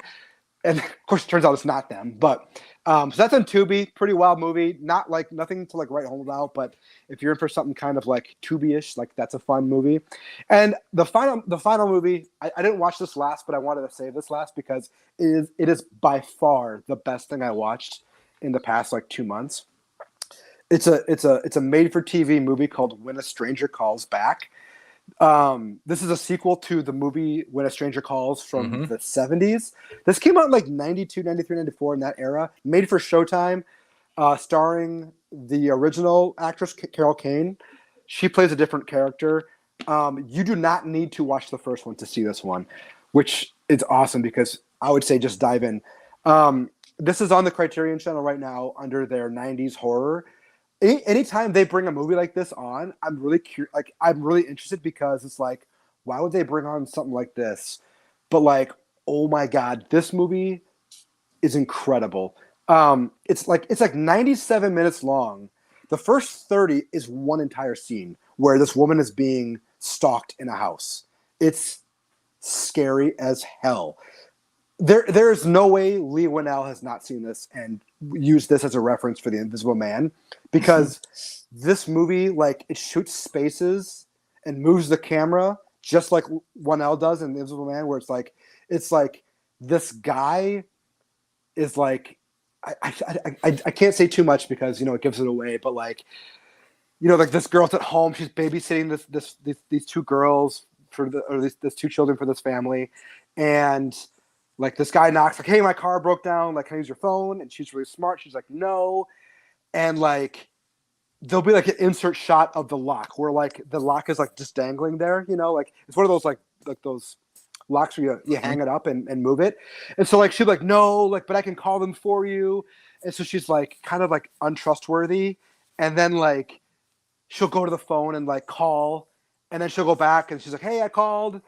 And of course, it turns out it's not them. But so that's on Tubi. Pretty wild movie. Not nothing to write home about. But if you're in for something kind of Tubi-ish, that's a fun movie. And the final movie, I didn't watch this last, but I wanted to save this last because it is by far the best thing I watched in the past 2 months. It's a made for TV movie called When a Stranger Calls Back. This is a sequel to the movie When a Stranger Calls from the 70s. This came out in like 92, 93, 94 in that era. Made for Showtime, starring the original actress Carol Kane. She plays a different character. You do not need to watch the first one to see this one, which is awesome because I would say just dive in. This is on the Criterion Channel right now under their 90s horror. Anytime they bring a movie like this on, I'm really curious. Like, I'm really interested because it's like, why would they bring on something like this? But like, oh my god, this movie is incredible. It's like 97 minutes long. The first 30 is one entire scene where this woman is being stalked in a house. It's scary as hell. There's no way Lee Winnell has not seen this and used this as a reference for The Invisible Man, because this movie, like, it shoots spaces and moves the camera just like Winnell does in The Invisible Man, where it's like this guy is like, I can't say too much because, you know, it gives it away, but like, you know, like this girl's at home, she's babysitting these two girls these two children for this family, and like this guy knocks, like, hey, my car broke down, like, can I use your phone? And she's really smart. She's like, no. And like, there'll be like an insert shot of the lock where like the lock is like just dangling there, you know, like it's one of those like those locks where you hang it up and move it. And so like, she's like, no, like, but I can call them for you. And so she's like kind of like untrustworthy. And then like, she'll go to the phone and like call, and then she'll go back and she's like, hey, I called.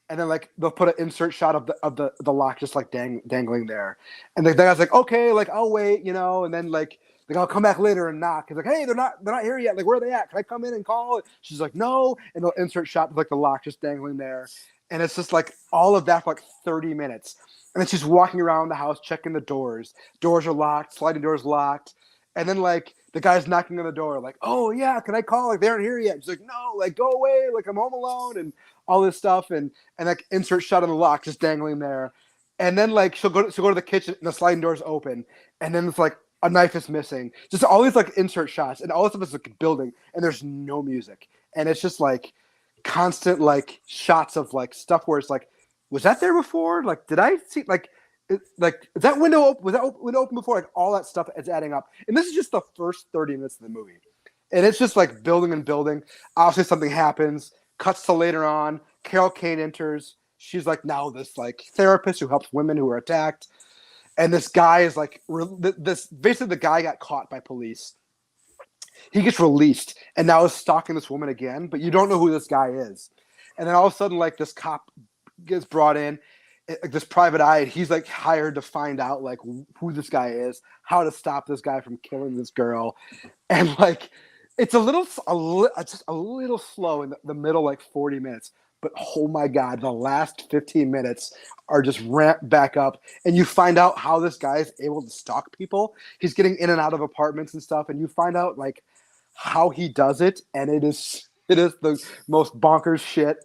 And then like they'll put an insert shot of the lock just like dangling there, and the guy's like, okay, like I'll wait, you know, and then like I'll come back later and knock. He's like, hey, they're not here yet. Like, where are they at? Can I come in and call? She's like, no, and they'll insert shot of like the lock just dangling there, and it's just like all of that for like 30 minutes, and then she's walking around the house checking the doors. Doors are locked, sliding doors locked, and then like the guy's knocking on the door, like, oh yeah, can I call? Like, they aren't here yet. She's like, no, like go away, like I'm home alone, and all this stuff, and like insert shot on the lock just dangling there, and then like she'll go to the kitchen and the sliding door's open, and then it's like a knife is missing, just all these like insert shots, and all this stuff is like building, and there's no music, and it's just like constant like shots of like stuff where it's like, was that there before? Like, did I see like like is that window open? Was that window open before? Like all that stuff is adding up, and this is just the first 30 minutes of the movie, and it's just like building and building. Obviously, something happens. Cuts to later on. Carol Kane enters. She's like now this like therapist who helps women who are attacked, and this guy is like this. Basically, the guy got caught by police. He gets released and now is stalking this woman again, but you don't know who this guy is. And then all of a sudden, like this cop gets brought in, like this private eye, and he's like hired to find out like who this guy is, how to stop this guy from killing this girl, and like. It's just a little slow in the middle, like 40 minutes. But oh my God, the last 15 minutes are just ramped back up. And you find out how this guy is able to stalk people. He's getting in and out of apartments and stuff. And you find out like how he does it. And it is the most bonkers shit.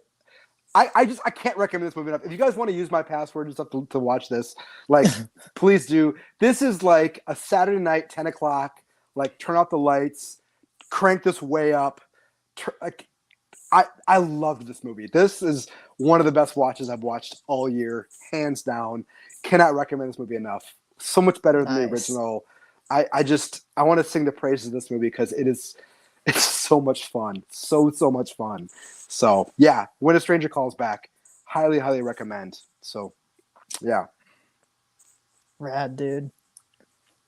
I can't recommend this movie enough. If you guys want to use my password and stuff to watch this, like, please do. This is like a Saturday night, 10 o'clock, like turn off the lights. Crank this way up. Like, I loved this movie. This is one of the best watches I've watched all year, hands down. Cannot recommend this movie enough. So much better than the original. I want to sing the praises of this movie because it's so much fun. So much fun. So yeah, When a Stranger Calls Back, highly recommend. So yeah, rad, dude.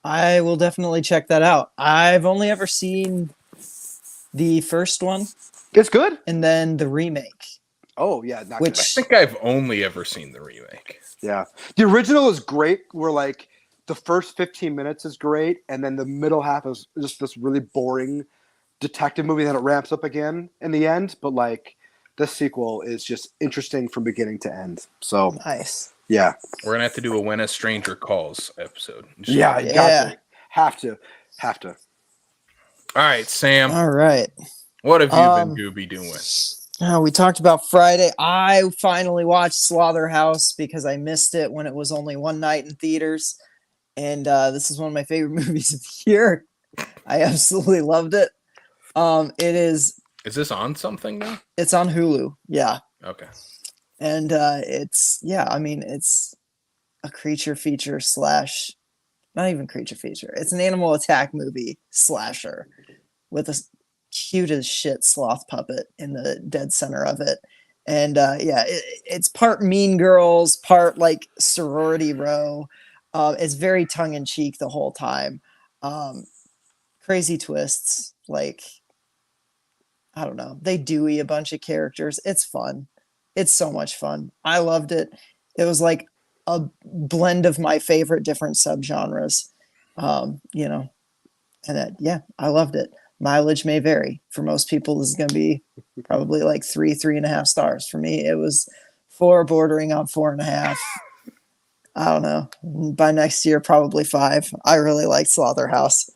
I will definitely check that out. I've only ever seen the first one. It's good. And then the remake. Oh, yeah. I think I've only ever seen the remake. Yeah. The original is great, where like the first 15 minutes is great, and then the middle half is just this really boring detective movie that it ramps up again in the end. But like this sequel is just interesting from beginning to end. So nice. Yeah. We're going to have to do a When a Stranger Calls episode. Yeah, you got to. Have to. All right, Sam. All right. What have you been Gooby doing? We talked about Friday. I finally watched Slaughterhouse because I missed it when it was only one night in theaters. And this is one of my favorite movies of the year. I absolutely loved it. It is. Is this on something now? It's on Hulu. Yeah. Okay. And it's I mean, it's a creature feature slash, not even creature feature. It's an animal attack movie slasher with a cute as shit sloth puppet in the dead center of it. And it's part Mean Girls, part like Sorority Row. It's very tongue in cheek the whole time. Crazy twists, like I don't know. They Dewey a bunch of characters. It's fun. It's so much fun. I loved it. It was like a blend of my favorite different subgenres. You know, and I loved it. Mileage may vary. For most people, this is going to be probably like 3.5 stars. For me, it was 4, bordering on 4.5. I don't know. By next year, probably 5. I really liked Slaughterhouse.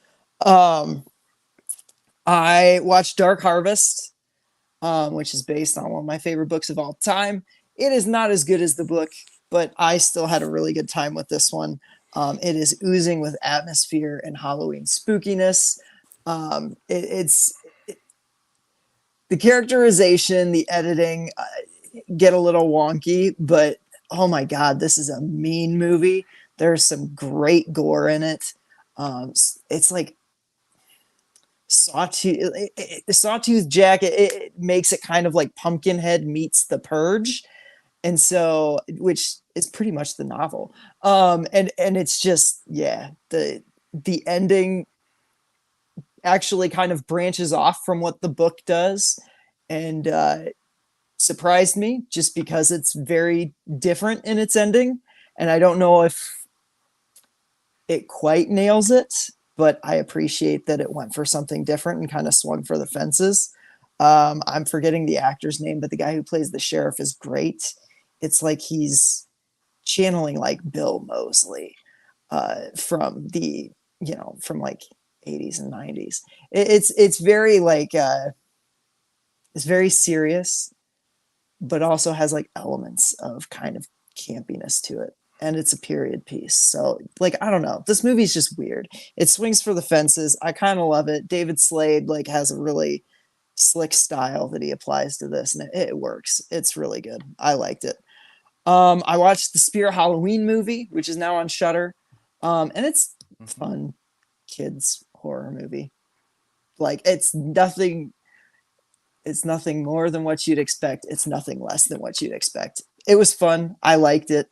I watched Dark Harvest, which is based on one of my favorite books of all time. It is not as good as the book, but I still had a really good time with this one. It is oozing with atmosphere and Halloween spookiness. The characterization, the editing get a little wonky, but oh my God, this is a mean movie. There's some great gore in it. It's like Sawtooth Jack. It makes it kind of like Pumpkinhead meets The Purge. And so, which is pretty much the novel. And it's just, the ending actually kind of branches off from what the book does, and surprised me just because it's very different in its ending. And I don't know if it quite nails it, but I appreciate that it went for something different and kind of swung for the fences. I'm forgetting the actor's name, but the guy who plays the sheriff is great. It's like he's channeling like Bill Moseley from the, from like 80s and 90s. It's very like, it's very serious, but also has like elements of kind of campiness to it. And it's a period piece. So like, I don't know, this movie's just weird. It swings for the fences. I kind of love it. David Slade like has a really slick style that he applies to this, and it works. It's really good. I liked it. I watched the Spirit Halloween movie, which is now on Shudder. And it's fun kids horror movie. Like it's nothing more than what you'd expect. It's nothing less than what you'd expect. It was fun. I liked it.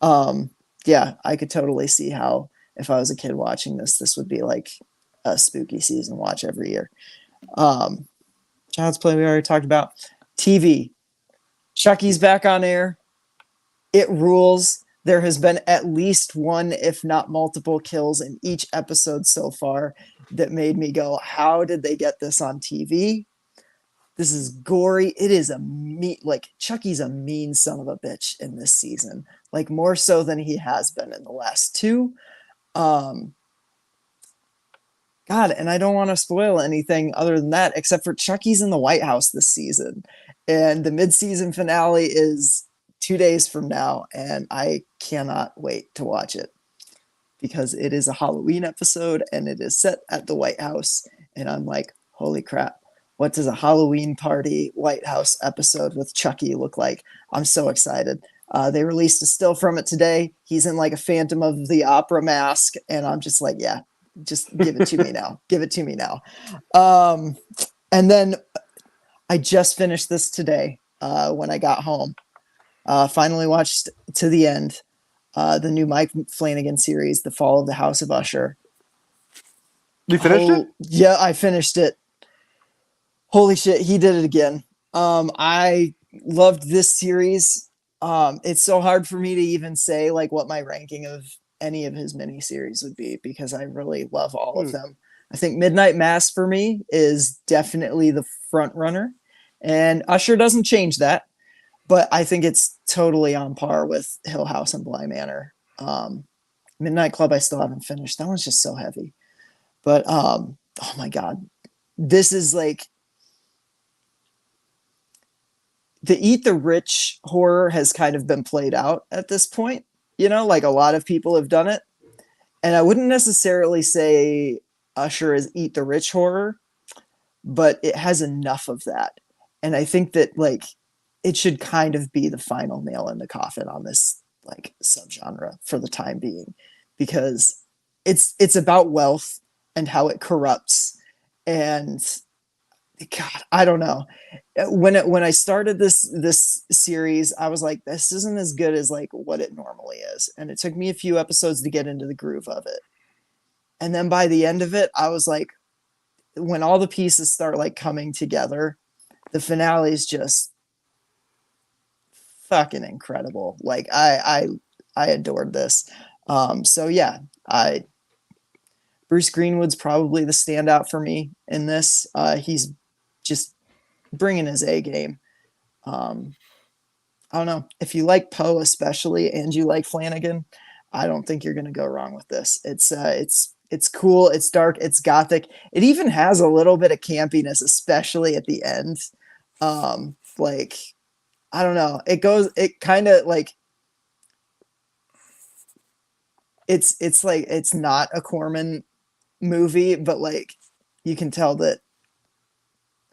I could totally see how if I was a kid watching this would be like a spooky season watch every year. Child's Play we already talked about. TV. Chucky's back on air. It rules. There has been at least one, if not multiple, kills in each episode so far that made me go, how did they get this on TV? This is gory. It is Chucky's a mean son of a bitch in this season, like more so than he has been in the last 2. God, and I don't want to spoil anything other than that, except for Chucky's in the White House this season. And the mid-season finale is 2 days from now, and I cannot wait to watch it because it is a Halloween episode and it is set at the White House. And I'm like, holy crap, what does a Halloween party White House episode with Chucky look like? I'm so excited. They released a still from it today. He's in like a Phantom of the Opera mask, and I'm just like, yeah, just give it to me now. Give it to me now. And then I just finished this today when I got home. Finally watched to the end the new Mike Flanagan series, The Fall of the House of Usher. You finished it? Yeah, I finished it. Holy shit, he did it again. I loved this series. It's so hard for me to even say like what my ranking of any of his miniseries would be because I really love all of them. I think Midnight Mass for me is definitely the front runner, and Usher doesn't change that, but I think it's totally on par with Hill House and Bly Manor. Midnight Club I still haven't finished. That one's just so heavy. But oh my God, this is like the Eat the Rich horror has kind of been played out at this point. Like a lot of people have done it. And I wouldn't necessarily say Usher is eat the rich horror, but it has enough of that. And I think that like it should kind of be the final nail in the coffin on this like subgenre for the time being, because it's about wealth and how it corrupts. And God, I don't know. When I started this series, I was like, this isn't as good as like what it normally is. And it took me a few episodes to get into the groove of it. And then by the end of it, I was like, when all the pieces start like coming together, the finale is just fucking incredible. Like I adored this. So yeah, Bruce Greenwood's probably the standout for me in this. He's just bringing his A game. I don't know, if you like Poe especially and you like Flanagan, I don't think you're going to go wrong with this. It's cool, it's dark, it's gothic. It even has a little bit of campiness, especially at the end. Like I don't know, it kind of like it's like it's not a Corman movie, but like you can tell that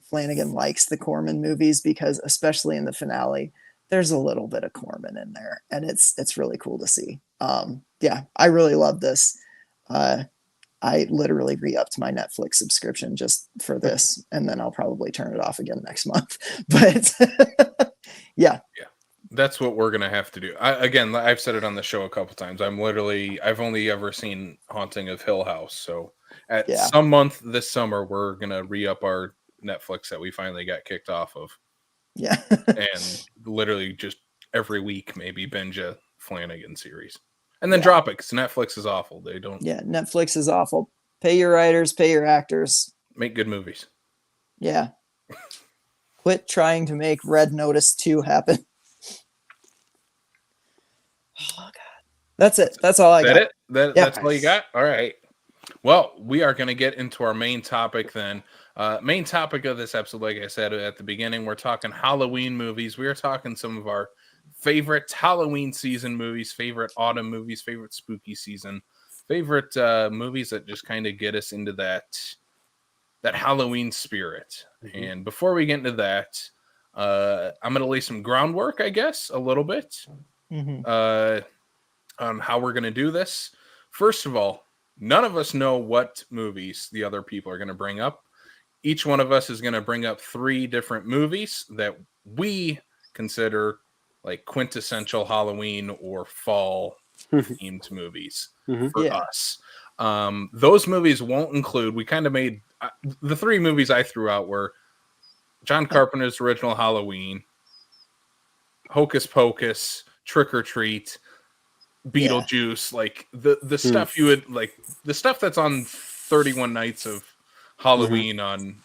Flanagan likes the Corman movies, because especially in the finale, there's a little bit of Corman in there, and it's really cool to see. Yeah, I really love this. I literally re-upped my Netflix subscription just for this, and then I'll probably turn it off again next month. But yeah. That's what we're gonna have to do. I've said it on the show a couple times. I've only ever seen Haunting of Hill House. So at some month this summer, we're gonna re-up our Netflix that we finally got kicked off of. Yeah. And literally just every week maybe binge a Flanagan series. And then drop it, because Netflix is awful. They don't. Yeah, Netflix is awful. Pay your writers, pay your actors. Make good movies. Yeah. Quit trying to make Red Notice 2 happen. Oh God. That's it. That's all I got. It? That's all you got? All right. Well, we are going to get into our main topic then. Main topic of this episode, like I said at the beginning, we're talking Halloween movies. We are talking some of our favorite Halloween season movies, favorite autumn movies, favorite spooky season, favorite movies that just kind of get us into that Halloween spirit. Mm-hmm. And before we get into that, I'm going to lay some groundwork, I guess, a little bit. Mm-hmm. On how we're going to do this. First of all, none of us know what movies the other people are going to bring up. Each one of us is going to bring up 3 different movies that we consider like quintessential Halloween or fall themed movies for us. Those movies won't include, we kind of made, the 3 movies I threw out were John Carpenter's original Halloween, Hocus Pocus, Trick or Treat, Beetlejuice, like the stuff you would like, the stuff that's on 31 Nights of Halloween on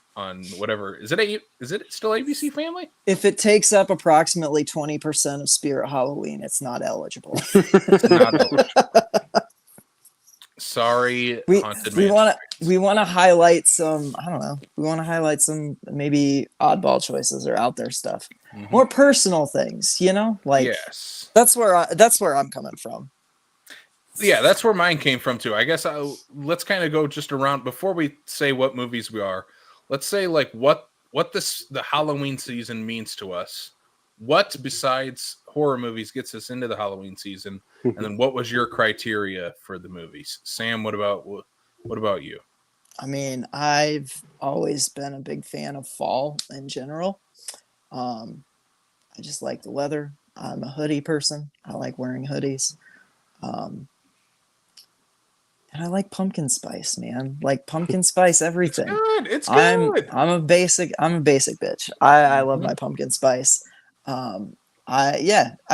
whatever. Is it still ABC Family? If it takes up approximately 20% of Spirit Halloween, it's not eligible. Sorry, we want to highlight some, I don't know, we want to highlight some maybe oddball choices or out there stuff. More personal things, you know? Like yes. That's where I'm coming from. Yeah, that's where mine came from too. I guess let's kind of go just around before we say what movies we are. Let's say like what the Halloween season means to us. What besides horror movies gets us into the Halloween season, and then what was your criteria for the movies? Sam, what about you? I mean, I've always been a big fan of fall in general. I just like the weather. I'm a hoodie person. I like wearing hoodies. And I like pumpkin spice, man. Like pumpkin spice, everything. It's good. I'm a basic bitch. I love my pumpkin spice. I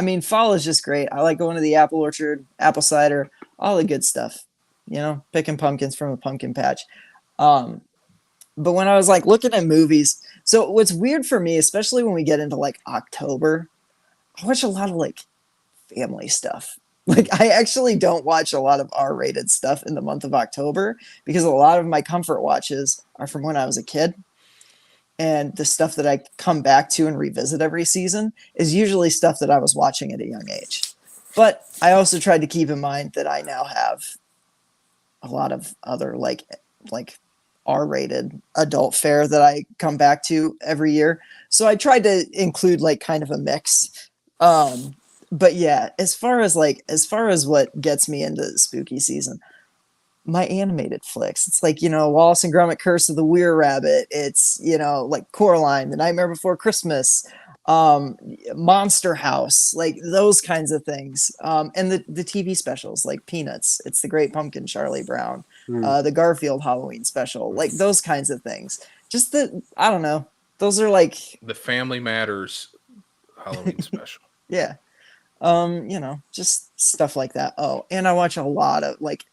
mean, fall is just great. I like going to the apple orchard, apple cider, all the good stuff. You know, picking pumpkins from a pumpkin patch. But when I was like looking at movies, so what's weird for me, especially when we get into like October, I watch a lot of like family stuff. Like I actually don't watch a lot of R-rated stuff in the month of October, because a lot of my comfort watches are from when I was a kid. And the stuff that I come back to and revisit every season is usually stuff that I was watching at a young age. But I also tried to keep in mind that I now have a lot of other like like R-rated adult fare that I come back to every year. So I tried to include like kind of a mix. But yeah, as far as what gets me into spooky season, my animated flicks. It's like, Wallace and Gromit: Curse of the Were Rabbit. It's, like Coraline, The Nightmare Before Christmas, Monster House, like those kinds of things. And the TV specials like Peanuts, It's the Great Pumpkin, Charlie Brown, the Garfield Halloween special, like those kinds of things. Just I don't know. Those are like the Family Matters Halloween special. Yeah. Just stuff like that. Oh, and I watch a lot of like,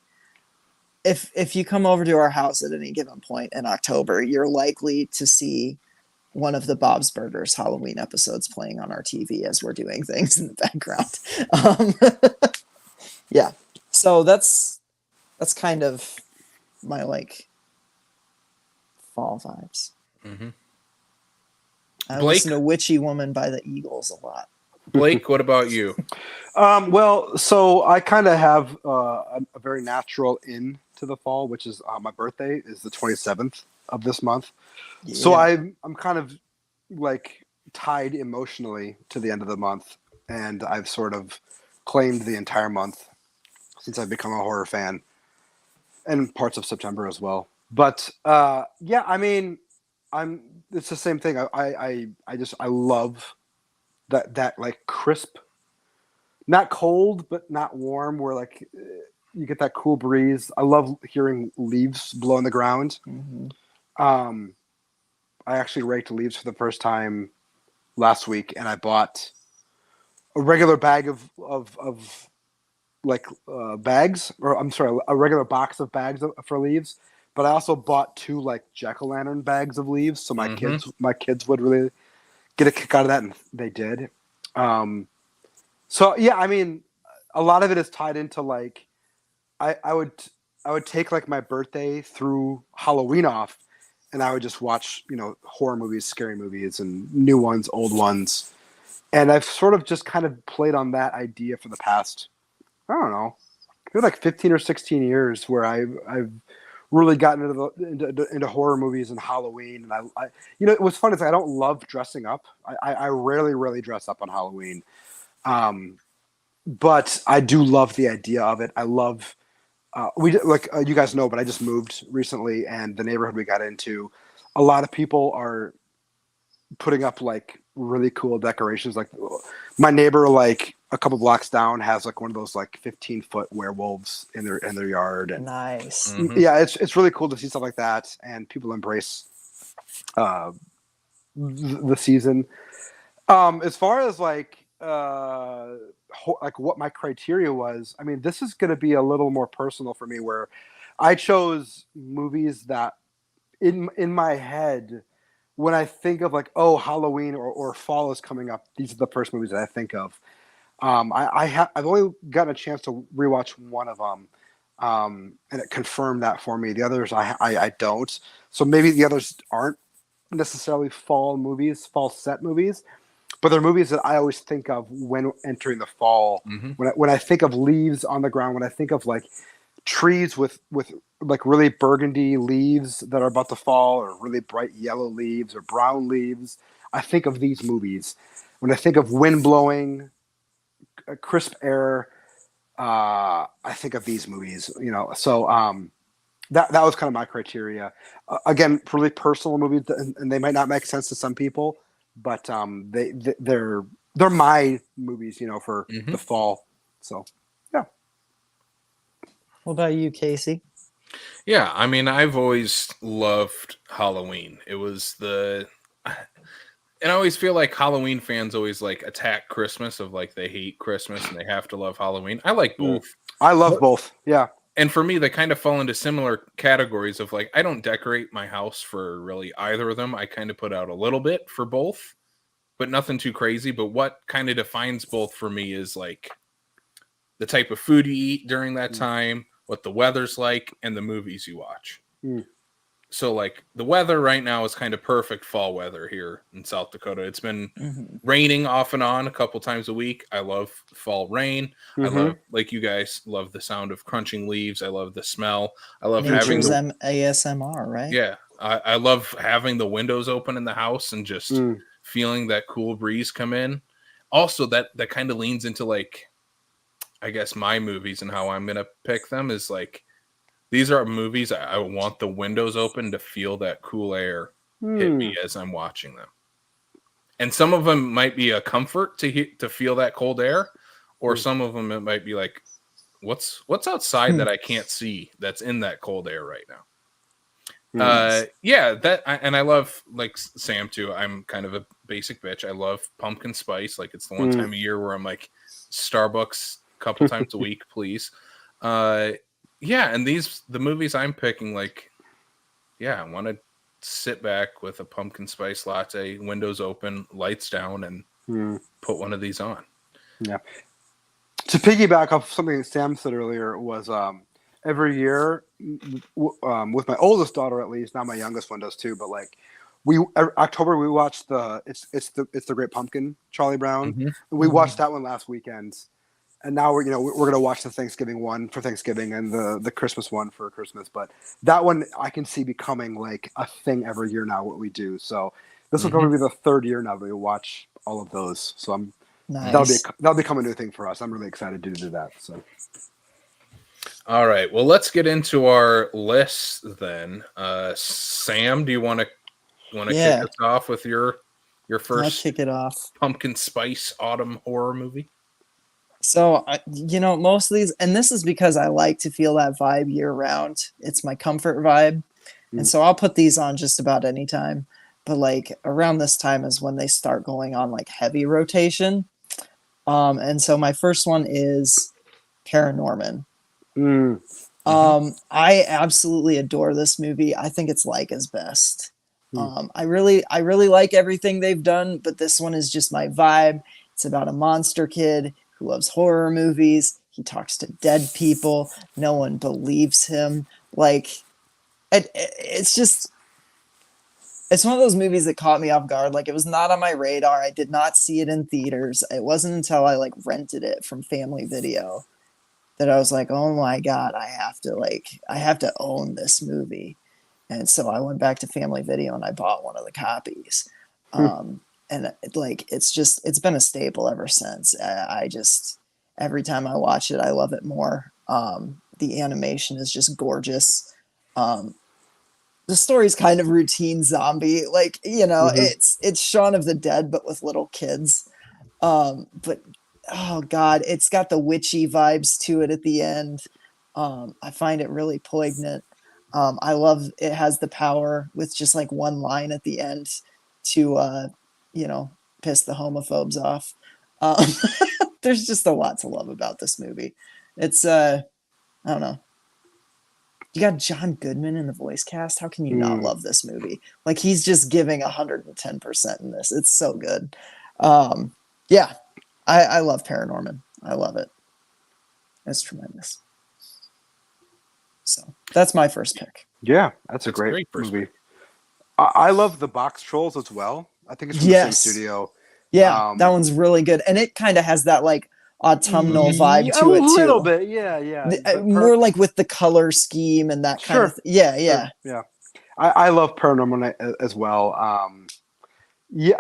if you come over to our house at any given point in October, you're likely to see one of the Bob's Burgers Halloween episodes playing on our TV as we're doing things in the background. Yeah. So that's kind of my like fall vibes. Mm-hmm. I listen to Witchy Woman by the Eagles a lot. Blake, what about you? Well, so I kind of have a very natural in to the fall, which is my birthday is the 27th of this month. Yeah. So I'm kind of like tied emotionally to the end of the month, and I've sort of claimed the entire month since I've become a horror fan, and parts of September as well. But yeah, I mean, it's the same thing. I love that like crisp, not cold but not warm, where like you get that cool breeze. I love hearing leaves blow on the ground. Mm-hmm. I actually raked leaves for the first time last week, and I bought a regular bag of bags, or I'm sorry, a regular box of bags for leaves. But I also bought 2 like jack-o'-lantern bags of leaves, so my kids would really get a kick out of that, and they did. So yeah, I mean, a lot of it is tied into like I would take like my birthday through Halloween off, and I would just watch horror movies, scary movies, and new ones, old ones, and I've sort of just kind of played on that idea for the past, I don't know, maybe like 15 or 16 years, where I've really gotten into horror movies and Halloween. And I what's fun is I don't love dressing up. I rarely dress up on Halloween. But I do love the idea of it. I love, you guys know, but I just moved recently, and the neighborhood we got into, a lot of people are putting up like really cool decorations. Like my neighbor, like a couple blocks down, has like one of those like 15-foot werewolves in their yard. And nice. Yeah, it's really cool to see stuff like that, and people embrace the season. As far as like what my criteria was, I mean, this is going to be a little more personal for me, where I chose movies that in my head, when I think of like, oh, Halloween or fall is coming up, these are the first movies that I think of. I've only gotten a chance to rewatch one of them, and it confirmed that for me. The others I don't. So maybe the others aren't necessarily fall set movies, but they're movies that I always think of when entering the fall. Mm-hmm. When I think of leaves on the ground, when I think of like trees with like really burgundy leaves that are about to fall, or really bright yellow leaves or brown leaves, I think of these movies. When I think of wind blowing, a crisp air, I think of these movies. So that was kind of my criteria. Again, really personal movies, and they might not make sense to some people, but they're my movies, for the fall. So yeah. What about you, Casey? Yeah, I mean, I've always loved Halloween. And I always feel like Halloween fans always like attack Christmas, of like they hate Christmas and they have to love Halloween. I like both. I love both. Yeah. And for me, they kind of fall into similar categories of like, I don't decorate my house for really either of them. I kind of put out a little bit for both, but nothing too crazy. But what kind of defines both for me is like the type of food you eat during that time, what the weather's like, and the movies you watch. so like the weather right now is kind of perfect fall weather here in South Dakota. It's been raining off and on a couple times a week. I love fall rain. I love, like you guys love the sound of crunching leaves. I love the smell. I love having Nature's the ASMR, right? yeah. I love having the windows open in the house and just feeling that cool breeze come in. Also, that kind of leans into like, I guess my movies and how I'm gonna pick them is like, these are movies I want the windows open to feel that cool air hit me as I'm watching them. And some of them might be a comfort to feel that cold air, or some of them it might be like, what's outside that I can't see that's in that cold air right now. And I love, like Sam too. I'm kind of a basic bitch. I love pumpkin spice. Like, it's the one time a year where I'm like, Starbucks a couple times a week, please. And the movies I'm picking, like, I want to sit back with a pumpkin spice latte, windows open, lights down, and put one of these on. Yeah. To piggyback off something Sam said earlier was every year with my oldest daughter, at least, not my youngest one does too, but like October we watched it's the Great Pumpkin, Charlie Brown. We watched that one last weekend, and now we're gonna watch the Thanksgiving one for Thanksgiving and the Christmas one for Christmas. But that one I can see becoming like a thing every year now. What we do, so this will probably be the third year now that we watch all of those. So that'll become a new thing for us. I'm really excited to do that. So. All right. Well, let's get into our list then. Sam, do you want to kick us off with your first? I'll kick it off. Pumpkin spice autumn horror movie. So most of these, and this is because I like to feel that vibe year round. It's my comfort vibe, and so I'll put these on just about any time. But like around this time is when they start going on like heavy rotation. And so my first one is Paranorman. I absolutely adore this movie. I think it's Leica's best. I really like everything they've done, but this one is just my vibe. It's about a monster kid who loves horror movies. He talks to dead people. No one believes him. Like, it's one of those movies that caught me off guard. Like, it was not on my radar. I did not see it in theaters. It wasn't until I like rented it from Family Video that I was like, oh my God, I have to own this movie. And so I went back to Family Video and I bought one of the copies. And it's been a staple ever since. Every time I watch it, I love it more. The animation is just gorgeous. The story's kind of routine zombie, it's Shaun of the Dead, but with little kids. But oh God, it's got the witchy vibes to it at the end. I find it really poignant. I love it has the power with just like one line at the end to, piss the homophobes off. There's just a lot to love about this movie. It's, I don't know. You got John Goodman in the voice cast. How can you not love this movie? Like, he's just giving 110% in this. It's so good. I love Paranorman. I love it. It's tremendous. So that's my first pick. Yeah, that's a great movie. I love the Box Trolls as well. I think it's from the same studio. Yeah, that one's really good. And it kind of has that like autumnal vibe to it too. A little bit, yeah. More like with the color scheme and that kind of Yeah. I love Paranormal as well. I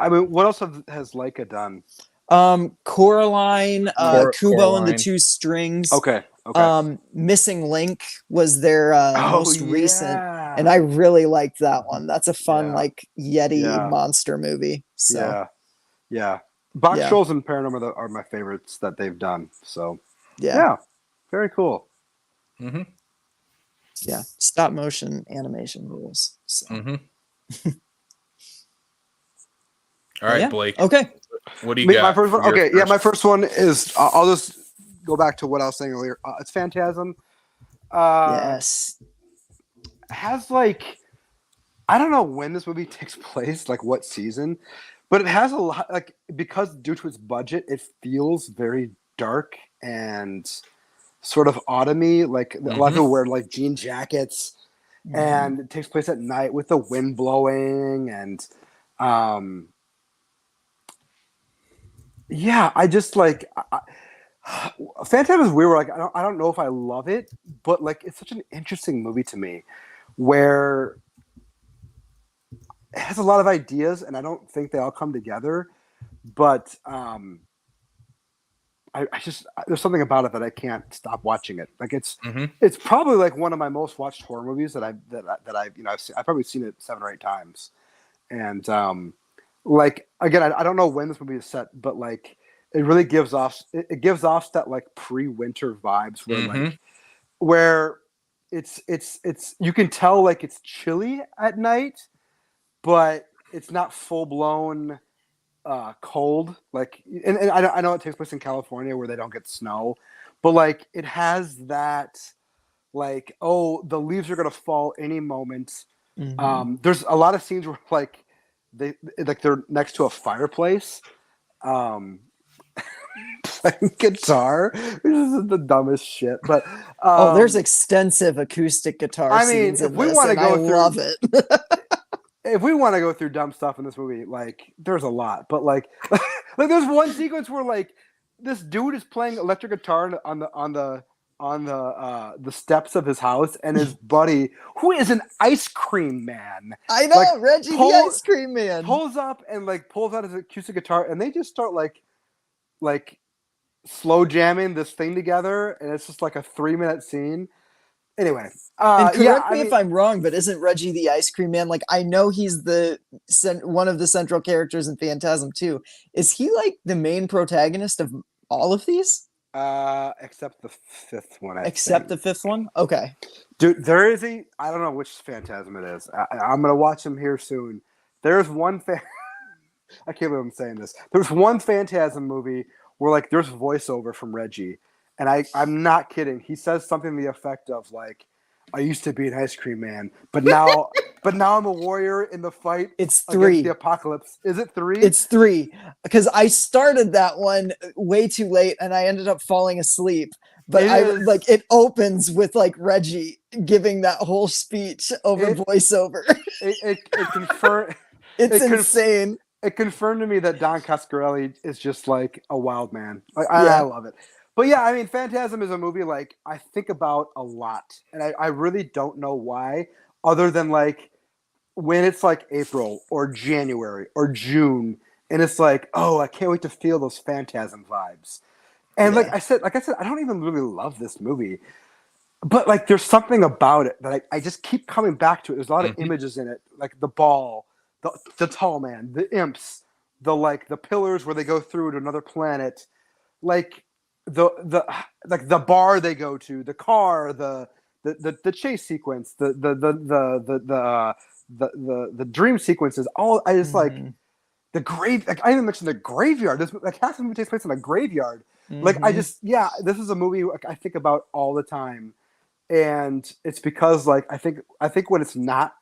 mean, what else has Leica done? Coraline, Kubo and the Two Strings. Okay. Missing Link was their most recent, and I really liked that one. That's a fun like Yeti monster movie. So yeah. Box Trolls and Paranormal are my favorites that they've done. So yeah, very cool. Yeah, stop motion animation rules. So. All right, Blake. Okay. What do you got? My first one. Okay, my first one is. I'll just go back to what I was saying earlier. It's Phantasm. Yes. Has like, I don't know when this movie takes place, like what season, but it has a lot. Like, because due to its budget, it feels very dark and sort of autumny. Like a lot of people wear like jean jackets, and it takes place at night with the wind blowing, and yeah, I just like Phantom is weird. Like I don't know if I love it, but like it's such an interesting movie to me, where it has a lot of ideas, and I don't think they all come together. But I just there's something about it that I can't stop watching it. Like it's probably like one of my most watched horror movies that I've I've probably seen it 7 or 8 times, and like again I don't know when this movie is set, but like it really gives off that like pre-winter vibes where it's you can tell like it's chilly at night, but it's not full blown cold. Like, and I know it takes place in California where they don't get snow, but like it has that like, oh, the leaves are gonna fall any moment. There's a lot of scenes where like they're next to a fireplace playing guitar. This is the dumbest shit, but there's extensive acoustic guitar scenes in this, and I love it. If we want to go through dumb stuff in this movie, like there's a lot, but like there's one sequence where like this dude is playing electric guitar on the steps of his house, and his buddy, who is an ice cream man, I know, like, Reggie the ice cream man, pulls up and like pulls out his acoustic guitar, and they just start like slow jamming this thing together, and it's just like a 3-minute scene. Anyway, and correct me if I'm wrong, but isn't Reggie the ice cream man, like, I know he's one of the central characters in Phantasm 2. Is he like the main protagonist of all of these? Except the 5th one. The 5th one? Okay. Dude, there is I don't know which Phantasm it is. I'm going to watch him here soon. There's one I can't believe I'm saying this. There's one Phantasm movie where like there's voiceover from Reggie. And I'm not kidding. He says something to the effect of like, "I used to be an ice cream man, but now I'm a warrior in the fight." It's 3. Against the apocalypse. Is it 3? It's 3 because I started that one way too late and I ended up falling asleep. But it opens with like Reggie giving that whole speech over voiceover. It confirmed. It's insane. It confirmed to me that Don Coscarelli is just like a wild man. I love it. But yeah, I mean, Phantasm is a movie like I think about a lot, and I really don't know why, other than like when it's like April or January or June, and it's like, oh, I can't wait to feel those Phantasm vibes. And like I said, I don't even really love this movie, but like there's something about it that I just keep coming back to it. There's a lot of images in it, like the ball, the tall man, the imps, the pillars where they go through to another planet, like the bar they go to, the car, the chase sequence, the dream sequences. All I just like the grave. Like I even mentioned the graveyard. This like half the movie takes place in a graveyard. Like I just this is a movie like, I think about all the time, and it's because like I think when it's not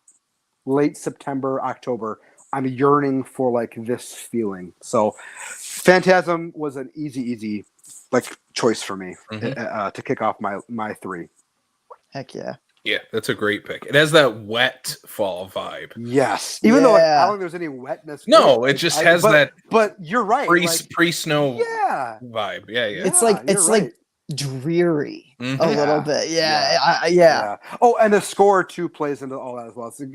late September, October, I'm yearning for like this feeling. So Phantasm was an easy like choice for me to kick off my 3. Heck yeah. Yeah, that's a great pick. It has that wet fall vibe. Yes. Even though like, I don't think there's any wetness. No, it just has that. But you're right. Pre-snow vibe. Yeah. It's like dreary a little bit. Yeah. Oh, and the score too plays into all that as well. So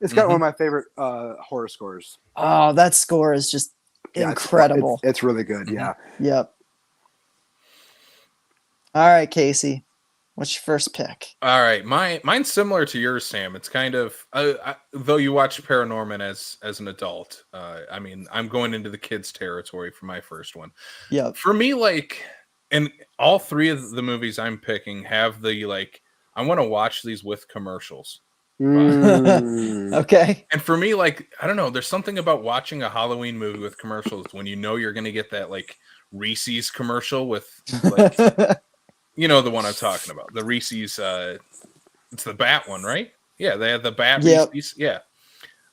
it's got one of my favorite horror scores. Oh, that score is just incredible. It's really good. Yeah. Yep. All right, Casey. What's your first pick? All right, mine's similar to yours, Sam. It's kind of though you watched Paranorman as an adult. I mean, I'm going into the kids' territory for my first one. Yeah. For me, like, and all 3 of the movies I'm picking have the like, I want to watch these with commercials. Okay. And for me, like, I don't know, there's something about watching a Halloween movie with commercials when you know you're going to get that like Reese's commercial with like. You know the one I'm talking about. The Reese's, it's the bat one, right? Yeah, they have the bat Reese's. Yeah.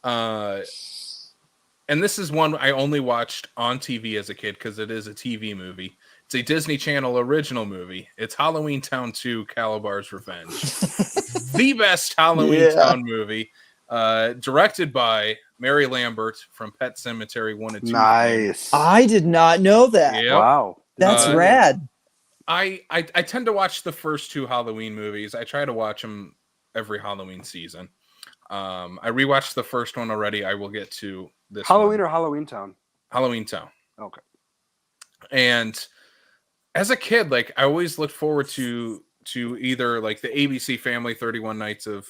And this is one I only watched on TV as a kid because it is a TV movie. It's a Disney Channel original movie. It's Halloween Town 2, Calabar's Revenge. the best Halloween Yeah. Town movie, directed by Mary Lambert from Pet Sematary 1 and 2. Nice. I did not know that. Yep. Wow. That's Uh, rad. I tend to watch the first 2 Halloween movies. I try to watch them every Halloween season. I rewatched the first one already. I will get to this Halloween one. or Halloween Town? Halloween Town. Okay. And as a kid, like I always looked forward to either like the ABC Family 31 Nights of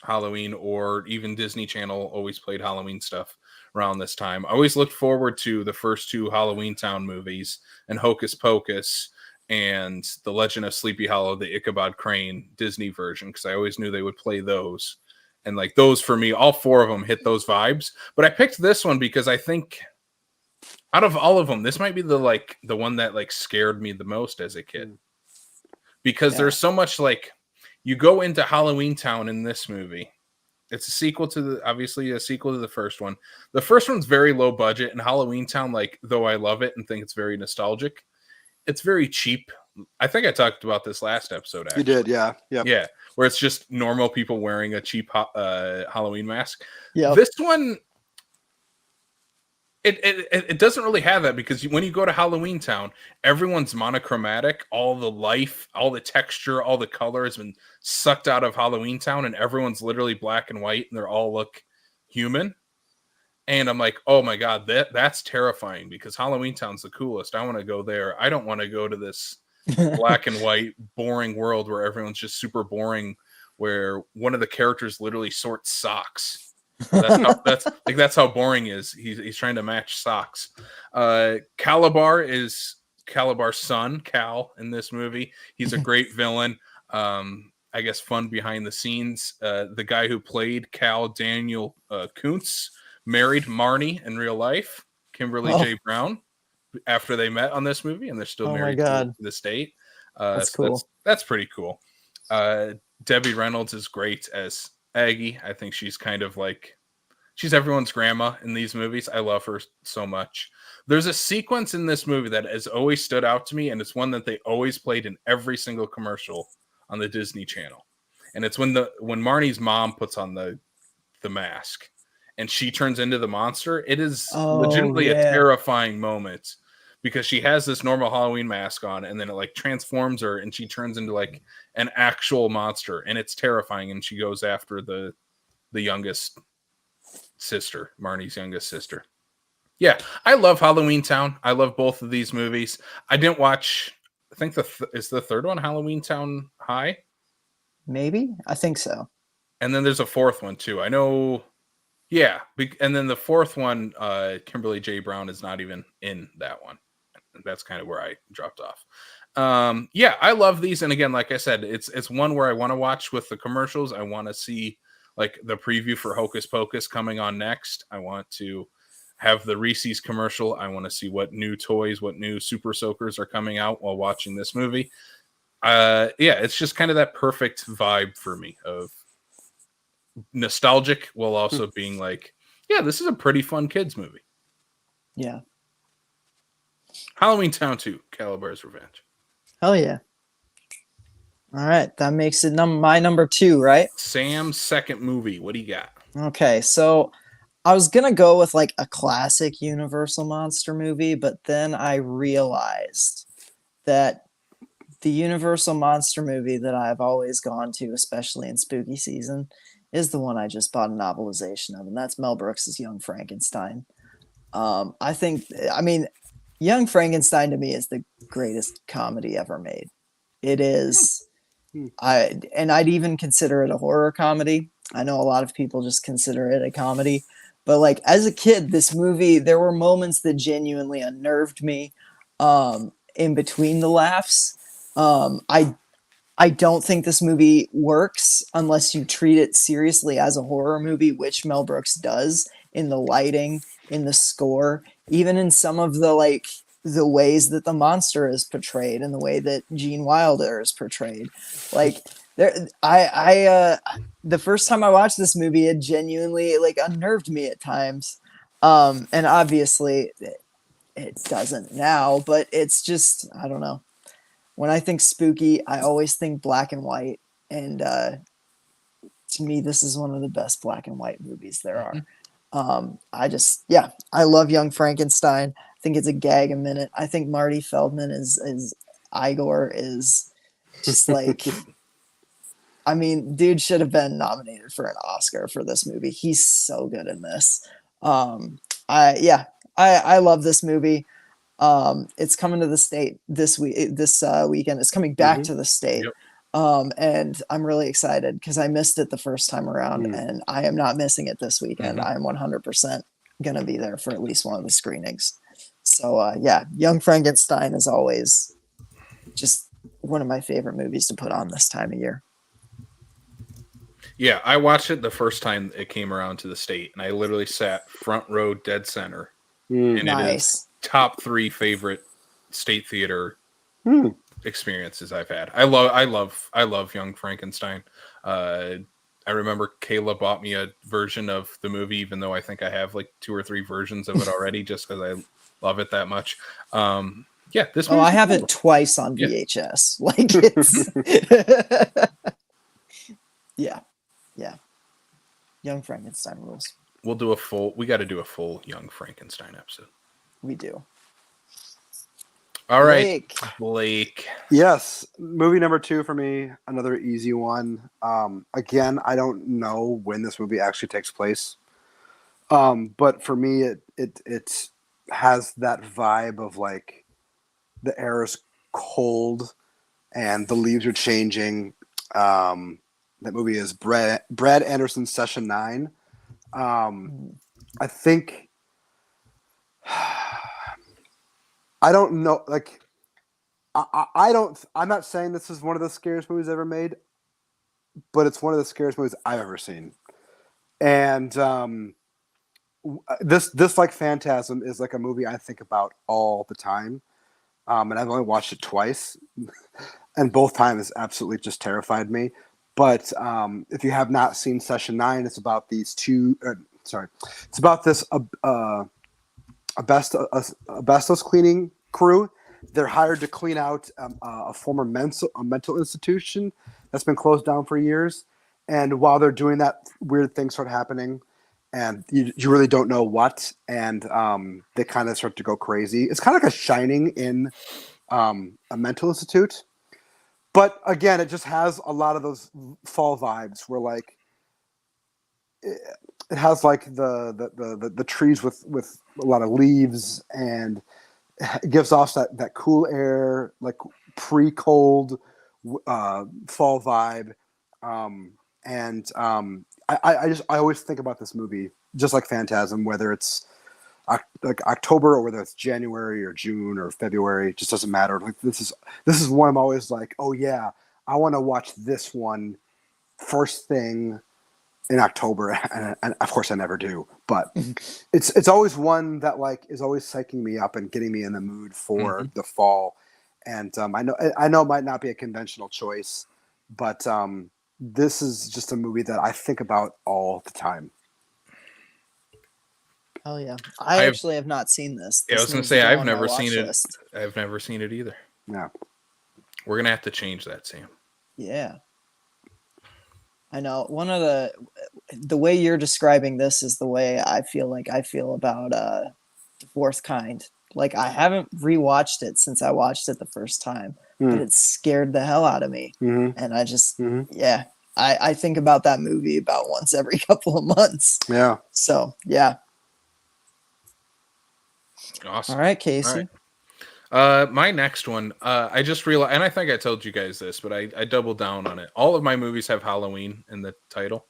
Halloween, or even Disney Channel always played Halloween stuff around this time. I always looked forward to the first 2 Halloween Town movies and Hocus Pocus and The Legend of Sleepy Hollow, the Ichabod Crane Disney version, because I always knew they would play those. And like those for me, all 4 of them hit those vibes. But I picked this one because I think out of all of them, this might be the one that like scared me the most as a kid. Because there's so much like you go into Halloween Town in this movie. It's a sequel to obviously a sequel to the first one. The first one's very low budget, and Halloween Town, like, though I love it and think it's very nostalgic, it's very cheap. I think I talked about this last episode, actually. You did, yeah. Yep. Yeah, where it's just normal people wearing a cheap Halloween mask. Yeah. This one, it doesn't really have that, because when you go to Halloween Town, everyone's monochromatic. All the life, all the texture, all the color has been sucked out of Halloween Town, and everyone's literally black and white, and they all look human. And I'm like, oh my God, that's terrifying, because Halloween Town's the coolest. I want to go there. I don't want to go to this black and white, boring world where everyone's just super boring, where one of the characters literally sorts socks. That's how boring is. He's trying to match socks. Calabar is Calabar's son, Cal, in this movie. He's a great villain. I guess fun behind the scenes. The guy who played Cal, Daniel Kuntz, married Marnie in real life, Kimberly J. Brown, after they met on this movie, and they're still married to this date. That's cool. That's pretty cool. Debbie Reynolds is great as Aggie. I think she's kind of like, she's everyone's grandma in these movies. I love her so much. There's a sequence in this movie that has always stood out to me, and it's one that they always played in every single commercial on the Disney Channel. And it's when Marnie's mom puts on the mask and she turns into the monster. It is legitimately a terrifying moment, because she has this normal Halloween mask on, and then it like transforms her, and she turns into like an actual monster, and it's terrifying. And she goes after the youngest sister, Marnie's youngest sister. Yeah, I love Halloween Town. I love both of these movies. I didn't watch, I think is the third one Halloween Town High? Maybe? I think so. And then there's a fourth one too. I know. Yeah. And then the fourth one, Kimberly J. Brown is not even in that one. That's kind of where I dropped off. Yeah, I love these. And again, like I said, it's one where I want to watch with the commercials. I want to see like the preview for Hocus Pocus coming on next. I want to have the Reese's commercial. I want to see what new toys, what new Super Soakers are coming out while watching this movie. Yeah, it's just kind of that perfect vibe for me of nostalgic while also being like, yeah, this is a pretty fun kids movie. Yeah. Halloween Town 2, Calabar's Revenge. Hell yeah. All right, that makes it my number 2, right? Sam's second movie. What do you got? Okay, so I was gonna go with like a classic Universal monster movie, but then I realized that the Universal monster movie that I've always gone to, especially in spooky season, is the one I just bought a novelization of, and that's Mel Brooks's Young Frankenstein. I mean, Young Frankenstein to me is the greatest comedy ever made. It is. I'd even consider it a horror comedy. I know a lot of people just consider it a comedy, but like as a kid, this movie, there were moments that genuinely unnerved me in between the laughs. I don't think this movie works unless you treat it seriously as a horror movie, which Mel Brooks does in the lighting, in the score, even in some of the ways that the monster is portrayed and the way that Gene Wilder is portrayed. Like the first time I watched this movie, it genuinely like unnerved me at times. And obviously it doesn't now, but it's just, I don't know. When I think spooky, I always think black and white. And to me, this is one of the best black and white movies there Mhm. are. I love Young Frankenstein. I think it's a gag a minute. I think Marty Feldman is Igor is just like, I mean, dude should have been nominated for an Oscar for this movie. He's so good in this. I love this movie. It's coming to the state this weekend. It's coming back to the state. Yep. And I'm really excited because I missed it the first time around, and I am not missing it this weekend. I am 100% gonna be there for at least one of the screenings. So Young Frankenstein is always just one of my favorite movies to put on this time of year. Yeah, I watched it the first time it came around to the state, and I literally sat front row, dead center. And it is top 3 favorite state theater experiences I've had. I love Young Frankenstein. I remember Kayla bought me a version of the movie, even though I think I have like 2 or 3 versions of it already, just because I love it that much. This. I have it twice on VHS. Like it's. Yeah. Young Frankenstein rules. We got to do a full Young Frankenstein episode. We do. All right, Blake. Yes, movie number 2 for me, another easy one. Again, I don't know when this movie actually takes place, but for me, it has that vibe of like the air is cold and the leaves are changing. That movie is Brad Anderson's Session 9. I think I don't know. Like, I'm not saying this is one of the scariest movies ever made, but it's one of the scariest movies I've ever seen. And this like Phantasm is like a movie I think about all the time. And I've only watched it twice, and both times absolutely just terrified me. But if you have not seen Session 9, it's about these two. It's about this asbestos cleaning crew. They're hired to clean out a former mental institution that's been closed down for years. And while they're doing that, weird things start happening, and you really don't know what. And they kind of start to go crazy. It's kind of like a Shining in a mental institute. But again, it just has a lot of those fall vibes where like it has like the trees with a lot of leaves, and it gives off that cool air, like pre-cold fall vibe. I always think about this movie just like Phantasm, whether it's like October or whether it's January or June or February, it just doesn't matter. Like this is one I'm always like, oh yeah, I want to watch this one first thing in October, and of course I never do, but it's always one that like is always psyching me up and getting me in the mood for the fall. And I know it might not be a conventional choice, but this is just a movie that I think about all the time. Oh yeah, I actually have not seen this. I was going to say I've never seen it. I've never seen it either. Yeah, we're gonna have to change that, Sam. Yeah, I know. One of the way you're describing this is the way I feel about The Fourth Kind. Like I haven't rewatched it since I watched it the first time, but it scared the hell out of me, and I just I think about that movie about once every couple of months. Yeah. So yeah. Awesome. All right, Casey. All right. My next one, I just realized, and I think I told you guys this, but I doubled down on it. All of my movies have Halloween in the title.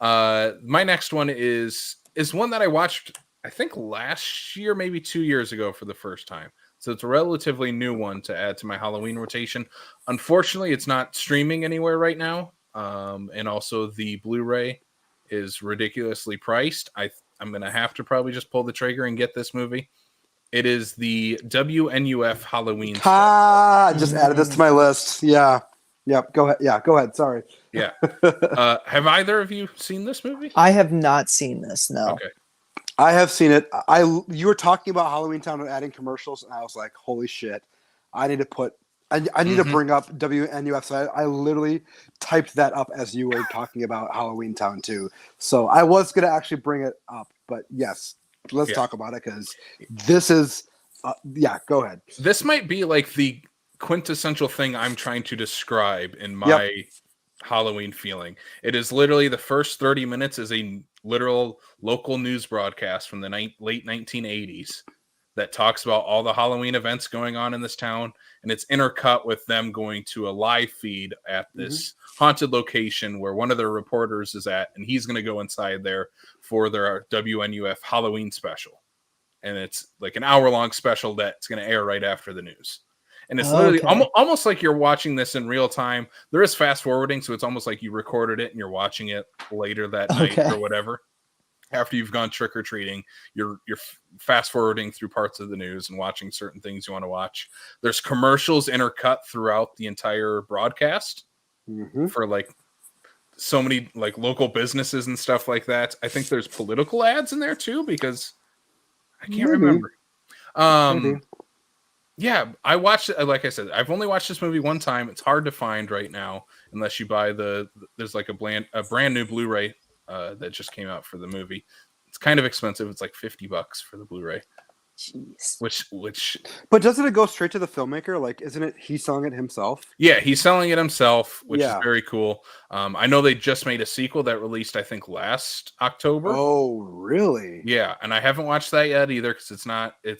My next one is one that I watched, I think last year, maybe 2 years ago for the first time. So it's a relatively new one to add to my Halloween rotation. Unfortunately, it's not streaming anywhere right now. And also the Blu-ray is ridiculously priced. I'm going to have to probably just pull the trigger and get this movie. It is the WNUF Halloween. I just added this to my list. Yeah. Yep. Go ahead. Yeah. Go ahead. Sorry. Yeah. Have either of you seen this movie? I have not seen this. No. Okay. I have seen it. You were talking about Halloween Town and adding commercials, and I was like, holy shit. I need to put I need to bring up WNUF. So I literally typed that up as you were talking about Halloween Town too. So I was going to actually bring it up, but yes, let's talk about it because this is, go ahead. This might be like the quintessential thing I'm trying to describe in my Halloween feeling. It is literally the first 30 minutes is a literal local news broadcast from the late 1980s that talks about all the Halloween events going on in this town, and it's intercut with them going to a live feed at this haunted location where one of their reporters is at, and he's going to go inside there for their WNUF Halloween special. And it's like an hour-long special that's going to air right after the news. And it's literally almost like you're watching this in real time. There is fast forwarding, so it's almost like you recorded it and you're watching it later that night or whatever. After you've gone trick-or-treating, you're fast forwarding through parts of the news and watching certain things you want to watch. There's commercials intercut throughout the entire broadcast for like so many like local businesses and stuff like that. I think there's political ads in there too, because I can't remember. Yeah, I watched it. Like I said, I've only watched this movie one time. It's hard to find right now unless you buy there's like a brand new Blu-ray that just came out for the movie. It's kind of expensive. It's like $50 for the Blu-ray. Jeez. Which But doesn't it go straight to the filmmaker? Like, isn't it he selling it himself? Yeah, he's selling it himself, which is very cool. I know they just made a sequel that released, I think, last October. Oh, really? Yeah, and I haven't watched that yet either because it's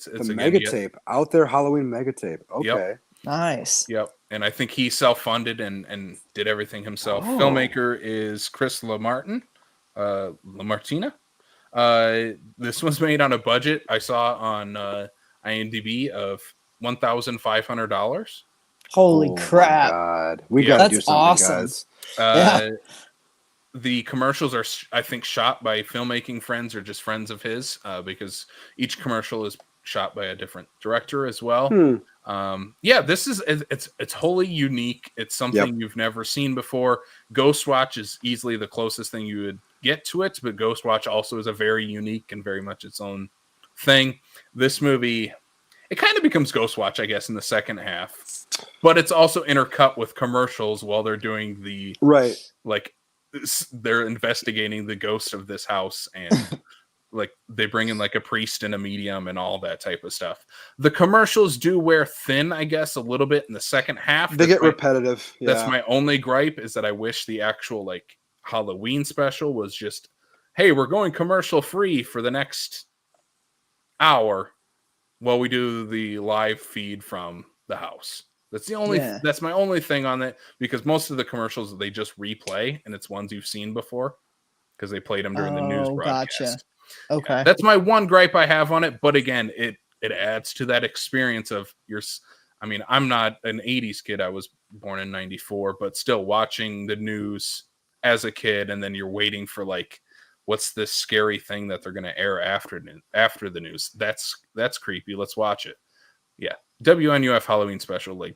the mega tape out there, Halloween mega tape. Okay, nice. Yep, and I think he self-funded and did everything himself. Filmmaker is Chris LaMartina. This was made on a budget I saw on IMDb of $1,500. Holy crap! My God, we gotta do something, guys. The commercials are, I think, shot by filmmaking friends or just friends of his, because each commercial is shot by a different director as well. This is it's wholly unique. It's something you've never seen before. Ghostwatch is easily the closest thing you would get to it, but Ghostwatch also is a very unique and very much its own thing. This movie, it kind of becomes Ghostwatch, I guess, in the second half, but it's also intercut with commercials while they're doing the like they're investigating the ghost of this house, and like they bring in like a priest and a medium and all that type of stuff. The commercials do wear thin, I guess, a little bit in the second half. They get repetitive. That's my only gripe, is that I wish the actual like Halloween special was just, hey, we're going commercial free for the next hour while we do the live feed from the house. That's the only that's my only thing on it, because most of the commercials they just replay, and it's ones you've seen before because they played them during the news broadcast. Gotcha. Okay. That's my one gripe I have on it, but again, it adds to that experience of I'm not an 80s kid. I was born in 94, but still watching the news as a kid, and then you're waiting for like, what's this scary thing that they're going to air after the news? That's creepy. Let's watch it. Yeah, WNUF Halloween special like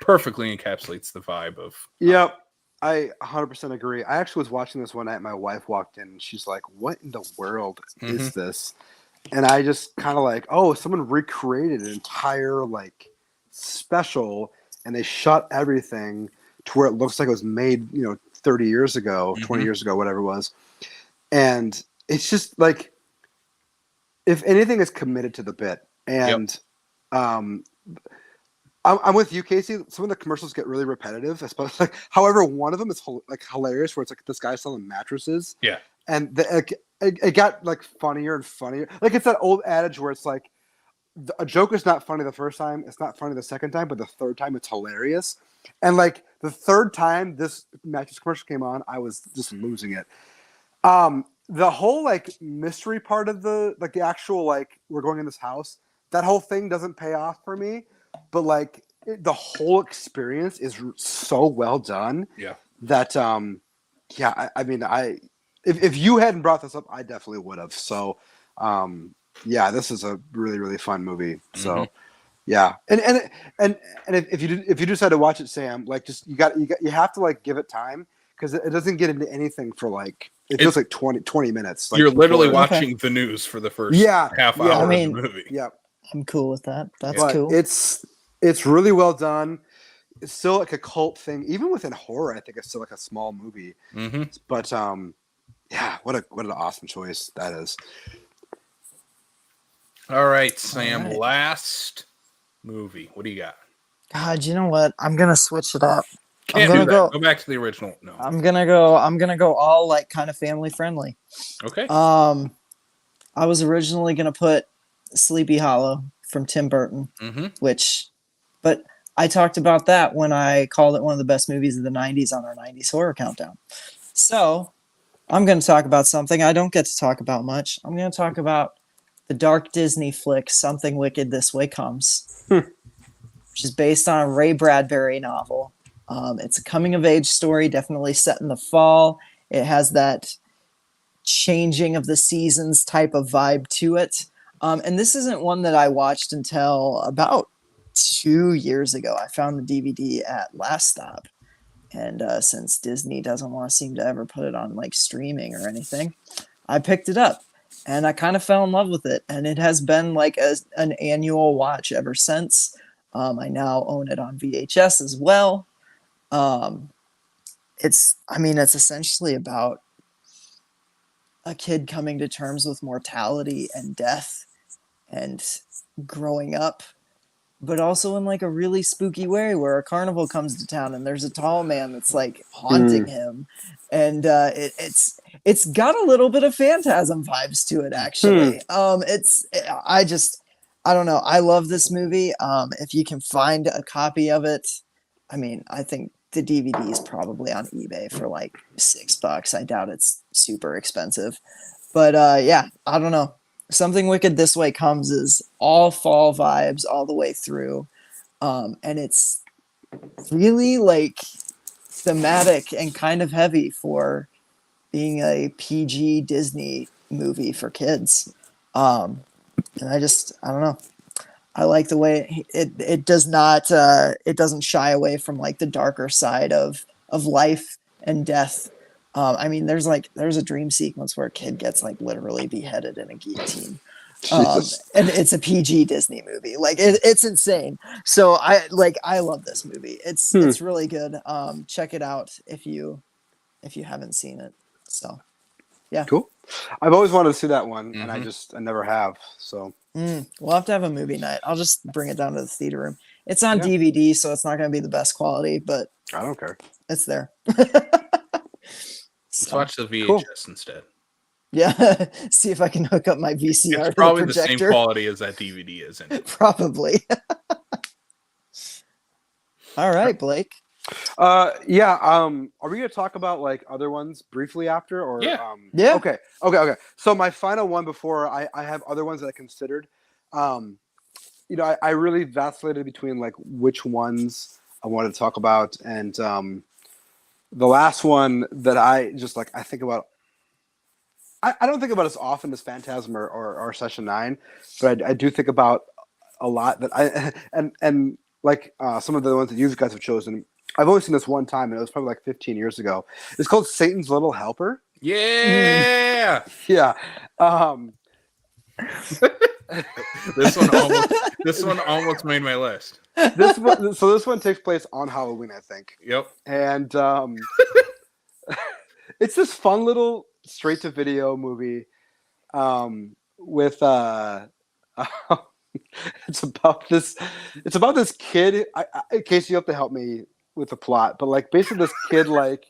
perfectly encapsulates the vibe of. Yep, I 100% agree. I actually was watching this one night. My wife walked in, and she's like, "What in the world is this?" And I just kind of like, "Oh, someone recreated an entire like special, and they shot everything to where it looks like it was made, 30 years ago, 20 years ago, whatever it was." And it's just like, if anything is committed to the bit, and I'm with you, Casey. Some of the commercials get really repetitive, especially however, one of them is like hilarious, where it's like this guy selling mattresses. Yeah, and it got like funnier and funnier. Like it's that old adage where it's like a joke is not funny the first time, it's not funny the second time, but the third time it's hilarious. And like the third time this mattress commercial came on, I was just losing it. The whole like mystery part of the actual like we're going in this house, that whole thing doesn't pay off for me, but like the whole experience is so well done. Yeah. That if you hadn't brought this up, I definitely would have. So this is a really, really fun movie. So yeah. And if you decide to watch it, Sam, like just you have to like give it time, because it doesn't get into anything for like it feels like 20 minutes. Like you're literally watching the news for the first half hour of the movie. Yeah. I'm cool with that. That's but cool. It's It's really well done. It's still like a cult thing, even within horror. I think it's still like a small movie. Mm-hmm. But yeah, what an awesome choice that is. All right, Sam. All right. Last movie. What do you got? God, you know what? I'm gonna switch it up. Can't gonna do that. go- Go back to the original. No. I'm gonna go all like kind of family friendly. Okay. I was originally gonna put Sleepy Hollow from Tim Burton, Mm-hmm. but I talked about that when I called it one of the best movies of the 90s on our 90s horror countdown. So I'm going to talk about something I don't get to talk about much. I'm going to talk about the dark Disney flick, Something Wicked This Way Comes, which is based on a Ray Bradbury novel. It's a coming of age story, definitely set in the fall. It has that changing of the seasons type of vibe to it. And this isn't one that I watched until about 2 years ago. I found the DVD at Last Stop. And since Disney doesn't want to seem to ever put it on like streaming or anything, I picked it up and I kind of fell in love with it. And it has been like an annual watch ever since. I now own it on VHS as well. It's essentially about a kid coming to terms with mortality and death and growing up, but also in like a really spooky way where a carnival comes to town and there's a tall man that's like haunting him. And it's got a little bit of Phantasm vibes to it, actually. I don't know. I love this movie. If you can find a copy of it, I mean, I think the DVD is probably on eBay for like $6. I doubt it's super expensive. But yeah, I don't know. Something Wicked This Way Comes is all fall vibes all the way through. And it's really like thematic and kind of heavy for being a PG Disney movie for kids. And I don't know. I like the way it doesn't shy away from like the darker side of life and death. I mean, there's a dream sequence where a kid gets like literally beheaded in a guillotine. And it's a PG Disney movie. Like it's insane. So I love this movie. It's really good. Check it out if you haven't seen it. So yeah. Cool. I've always wanted to see that one, and I never have. So we'll have to have a movie night. I'll just bring it down to the theater room. It's on DVD, so it's not going to be the best quality, but I don't care. It's there. Let's watch the VHS instead. Yeah, see if I can hook up my VCR. It's probably the same quality as that DVD, isn't it? Probably. All right, Blake. Yeah. Are we gonna talk about like other ones briefly after, or yeah? Okay. So my final one before I have other ones that I considered. I really vacillated between like which ones I wanted to talk about, and the last one that I just like I think about. I don't think about as often as Phantasm or Session 9, but I do think about a lot that I and like some of the ones that you guys have chosen. I've only seen this one time, and it was probably like 15 years ago. It's called Satan's Little Helper. Yeah. Yeah. This one almost made my list. This one takes place on Halloween, I think. Yep. And it's this fun little straight to video movie with it's about this kid. Casey, you have to help me with the plot, but like basically this kid like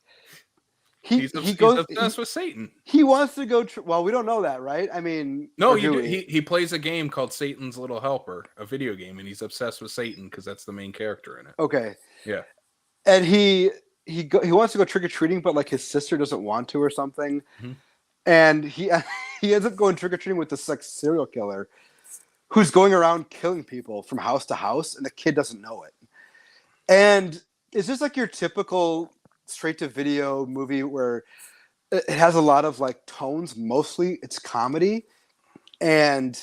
he's obsessed with Satan. He wants to go. Well, we don't know that, right? I mean, no, he plays a game called Satan's Little Helper, a video game, and he's obsessed with Satan because that's the main character in it. Okay. Yeah. And he wants to go trick or treating, but like his sister doesn't want to or something, and he ends up going trick or treating with this like serial killer who's going around killing people from house to house, and the kid doesn't know it. And it's just like your typical straight to video movie where it has a lot of like tones. Mostly it's comedy, and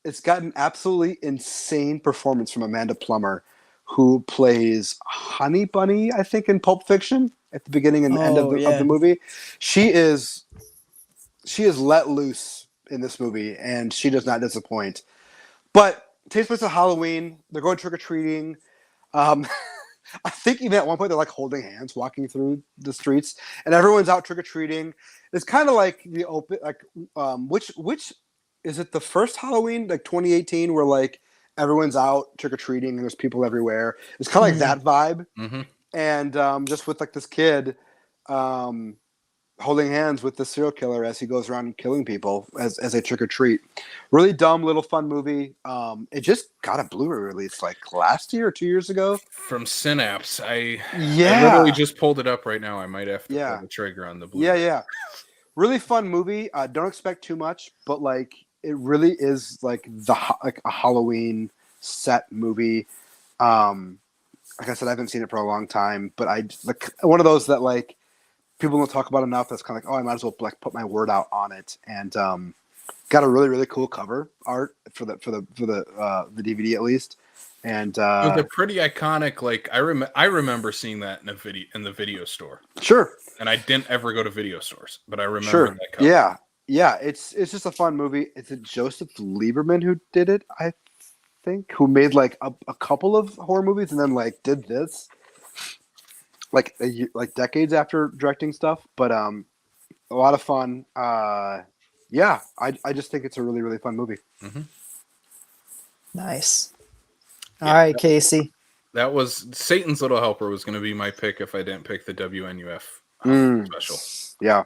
it's got an absolutely insane performance from Amanda Plummer, who plays Honey Bunny, I think, in Pulp Fiction at the beginning and end of the movie. She is let loose in this movie, and she does not disappoint. But takes place on Halloween. They're going trick or treating. I think even at one point they're like holding hands, walking through the streets, and everyone's out trick or treating. It's kind of like the open, like which is it? The first Halloween, like 2018, where like everyone's out trick or treating and there's people everywhere. It's kind of like that vibe, and just with like this kid holding hands with the serial killer as he goes around killing people as a trick or treat. Really dumb little fun movie. It just got a Blu-ray release like last year or 2 years ago from Synapse. I Yeah. literally just pulled it up right now. I might have to Yeah. pull the trigger on the Blu-ray. Yeah. Really fun movie. Don't expect too much, but like it really is like like a Halloween set movie. Like I said, I haven't seen it for a long time, but I like one of those that like people don't talk about enough. That's kind of like, oh, I might as well like put my word out on it. And got a really, really cool cover art for the DVD at least. And they're pretty iconic. Like I remember seeing that in the video store. Sure. And I didn't ever go to video stores, but I remember that cover. Yeah. It's just a fun movie. It's Joseph Lieberman who did it, I think, who made like a couple of horror movies and then like did this like decades after directing stuff. But a lot of fun. Yeah, I just think it's a really, really fun movie. Nice. All right, Casey. That was Satan's Little Helper was going to be my pick if I didn't pick the WNUF special. Yeah.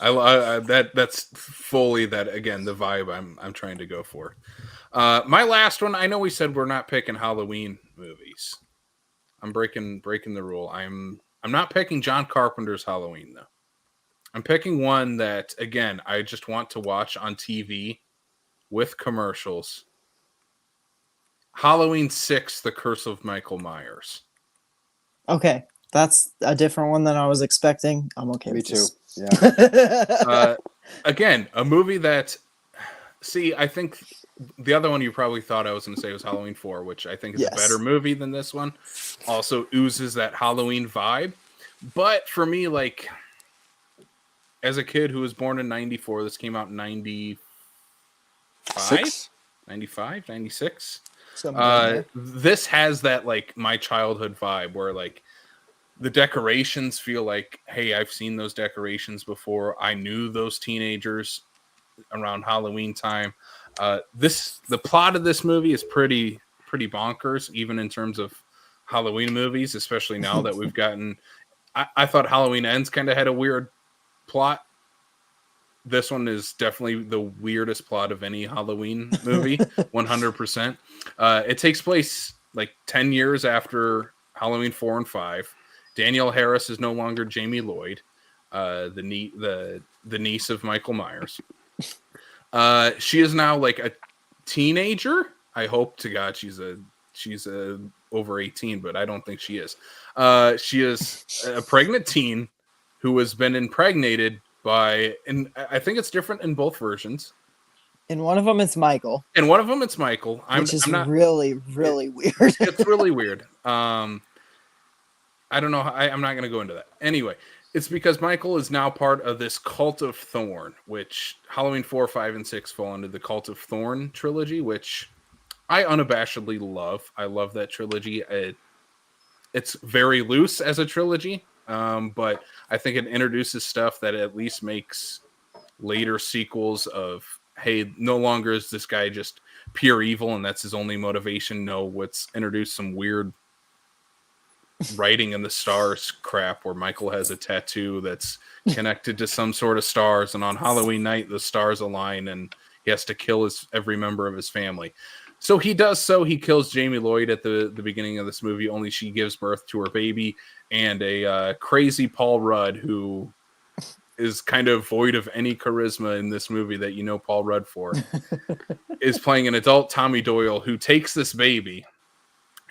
I that's fully that again the vibe I'm trying to go for. My last one. I know we said we're not picking Halloween movies. I'm breaking the rule. I'm not picking John Carpenter's Halloween though. I'm picking one that again I just want to watch on TV with commercials. Halloween 6: The Curse of Michael Myers. Okay, that's a different one than I was expecting. I'm okay with Me too. this. Yeah. Again, a movie that, I think the other one you probably thought I was going to say was Halloween 4, which I think is a better movie than this one. Also oozes that Halloween vibe. But for me, like, as a kid who was born in 94, this came out in 95? 95, 96? This has that like my childhood vibe where like the decorations feel like, hey, I've seen those decorations before. I knew those teenagers around Halloween time. The plot of this movie is pretty bonkers, even in terms of Halloween movies, especially now that we've gotten. I thought Halloween Ends kind of had a weird plot. This one is definitely the weirdest plot of any Halloween movie, 100%. It takes place like 10 years after Halloween 4 and 5. Danielle Harris is no longer Jamie Lloyd, the niece of Michael Myers. She is now like a teenager. I hope to God she's over 18, but I don't think she is. She is a pregnant teen who has been impregnated by, and I think it's different in both versions. In one of them, it's Michael. Which is really, really weird. It's really weird. I don't know. I'm not going to go into that. Anyway, it's because Michael is now part of this Cult of Thorn, which Halloween 4, 5, and 6 fall into the Cult of Thorn trilogy, which I unabashedly love. I love that trilogy. It's very loose as a trilogy. But I think it introduces stuff that at least makes later sequels of, hey, no longer is this guy just pure evil and that's his only motivation. No, let's introduce some weird writing in the stars crap where Michael has a tattoo that's connected to some sort of stars, and on Halloween night the stars align and he has to kill every member of his family. So he does so. He kills Jamie Lloyd at the beginning of this movie, only she gives birth to her baby. And a crazy Paul Rudd, who is kind of void of any charisma in this movie that you know Paul Rudd for, is playing an adult Tommy Doyle who takes this baby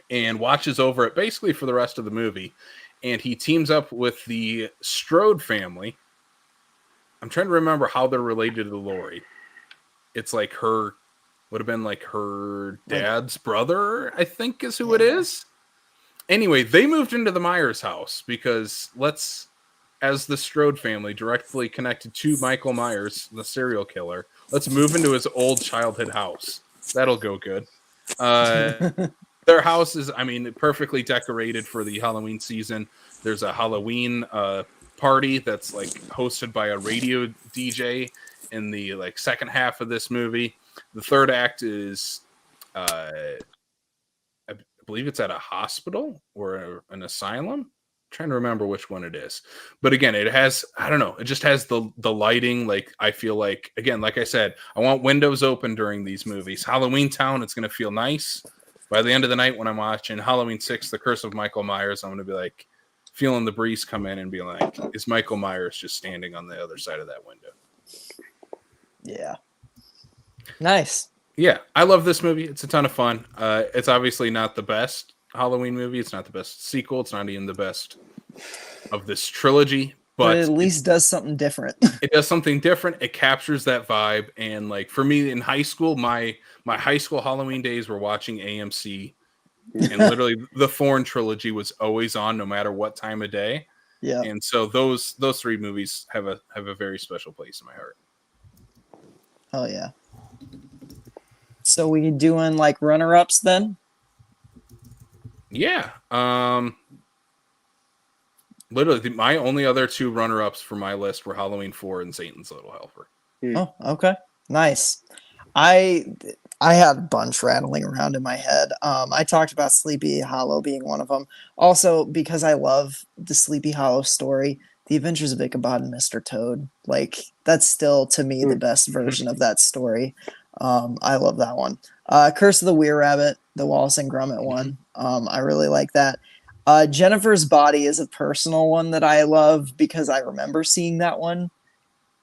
and watches over it basically for the rest of the movie. And he teams up with the Strode family. I'm trying to remember how they're related to Laurie. It's like would have been like her dad's brother, I think is who it is. Anyway, they moved into the Myers house because as the Strode family directly connected to Michael Myers, the serial killer, let's move into his old childhood house. That'll go good. Their house is, I mean, perfectly decorated for the Halloween season. There's a Halloween party that's like hosted by a radio DJ in the like second half of this movie. The third act is, I believe it's at a hospital or an asylum. I'm trying to remember which one it is. But again, it has, I don't know, it just has the lighting. Like, I feel like, again, like I said, I want windows open during these movies. Halloween Town, it's going to feel nice. By the end of the night when I'm watching Halloween 6, The Curse of Michael Myers, I'm going to be like, feeling the breeze come in and be like, is Michael Myers just standing on the other side of that window? Yeah. Nice. Yeah, I love this movie. It's a ton of fun. It's obviously not the best Halloween movie. It's not the best sequel. It's not even the best of this trilogy. But it at least does something different. It does something different. It captures that vibe. And like for me in high school, my high school Halloween days were watching AMC. And literally the Thorn trilogy was always on no matter what time of day. Yeah. And so those three movies have a very special place in my heart. Oh yeah. So we doing like runner-ups then? Yeah. Literally my only other two runner-ups for my list were Halloween 4 and Satan's Little Helper. Oh, okay. Nice. I had a bunch rattling around in my head. I talked about Sleepy Hollow being one of them. Also, because I love the Sleepy Hollow story, The Adventures of Ichabod and Mr. Toad. Like, that's still, to me, the best version of that story. I love that one. Curse of the Were Rabbit, the Wallace and Gromit one. I really like that. Jennifer's Body is a personal one that I love because I remember seeing that one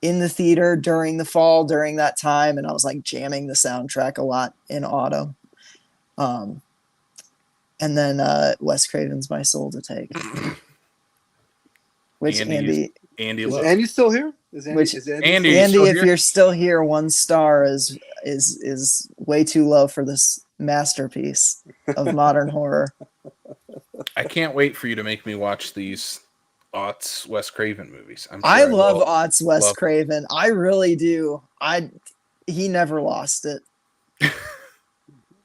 in the theater during the fall, during that time, and I was like jamming the soundtrack a lot in autumn. And then Wes Craven's My Soul to Take. Which Andy is Andy still here? Is Andy, if you're still here, 1 star is way too low for this masterpiece of modern horror. I can't wait for you to make me watch these aughts Wes Craven movies. I love aughts Wes Craven. I really do. He never lost it.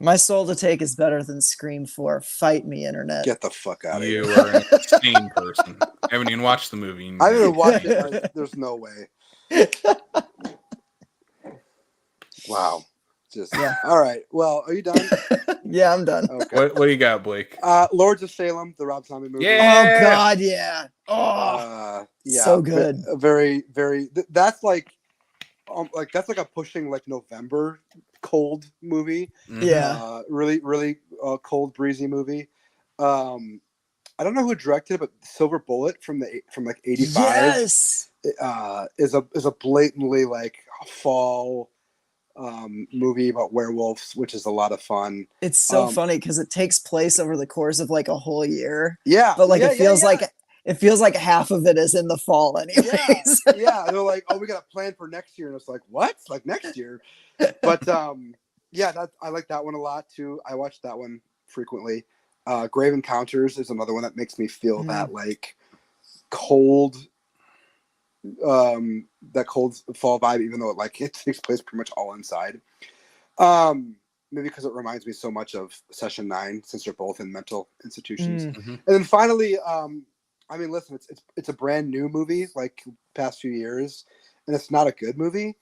My Soul to Take is better than Scream 4. Fight me, internet. Get the fuck out of here. You are an insane person. I haven't even watched the movie. I haven't watched it. There's no way. Wow. Just yeah. All right. Well, are you done? Yeah, I'm done. Okay. What do you got, Blake? Lords of Salem, the Rob Zombie movie. Yeah. Oh God, yeah. Oh, yeah. So good. Very, very. That's like that's like a pushing like November cold movie. Yeah. Really, really cold, breezy movie. I don't know who directed it, but Silver Bullet from like 85. Yes. Is a blatantly like fall movie about werewolves, which is a lot of fun. It's so funny because it takes place over the course of like a whole year. Yeah. But like it feels like half of it is in the fall anyways. Yeah. They're like, oh, we got a plan for next year. And it's like, what? Like next year. But yeah, I like that one a lot too. I watch that one frequently. Grave Encounters is another one that makes me feel that like cold fall vibe, even though it takes place pretty much all inside. Maybe because it reminds me so much of Session 9, since they're both in mental institutions. And then finally, I mean, listen, it's a brand new movie, like past few years, and it's not a good movie,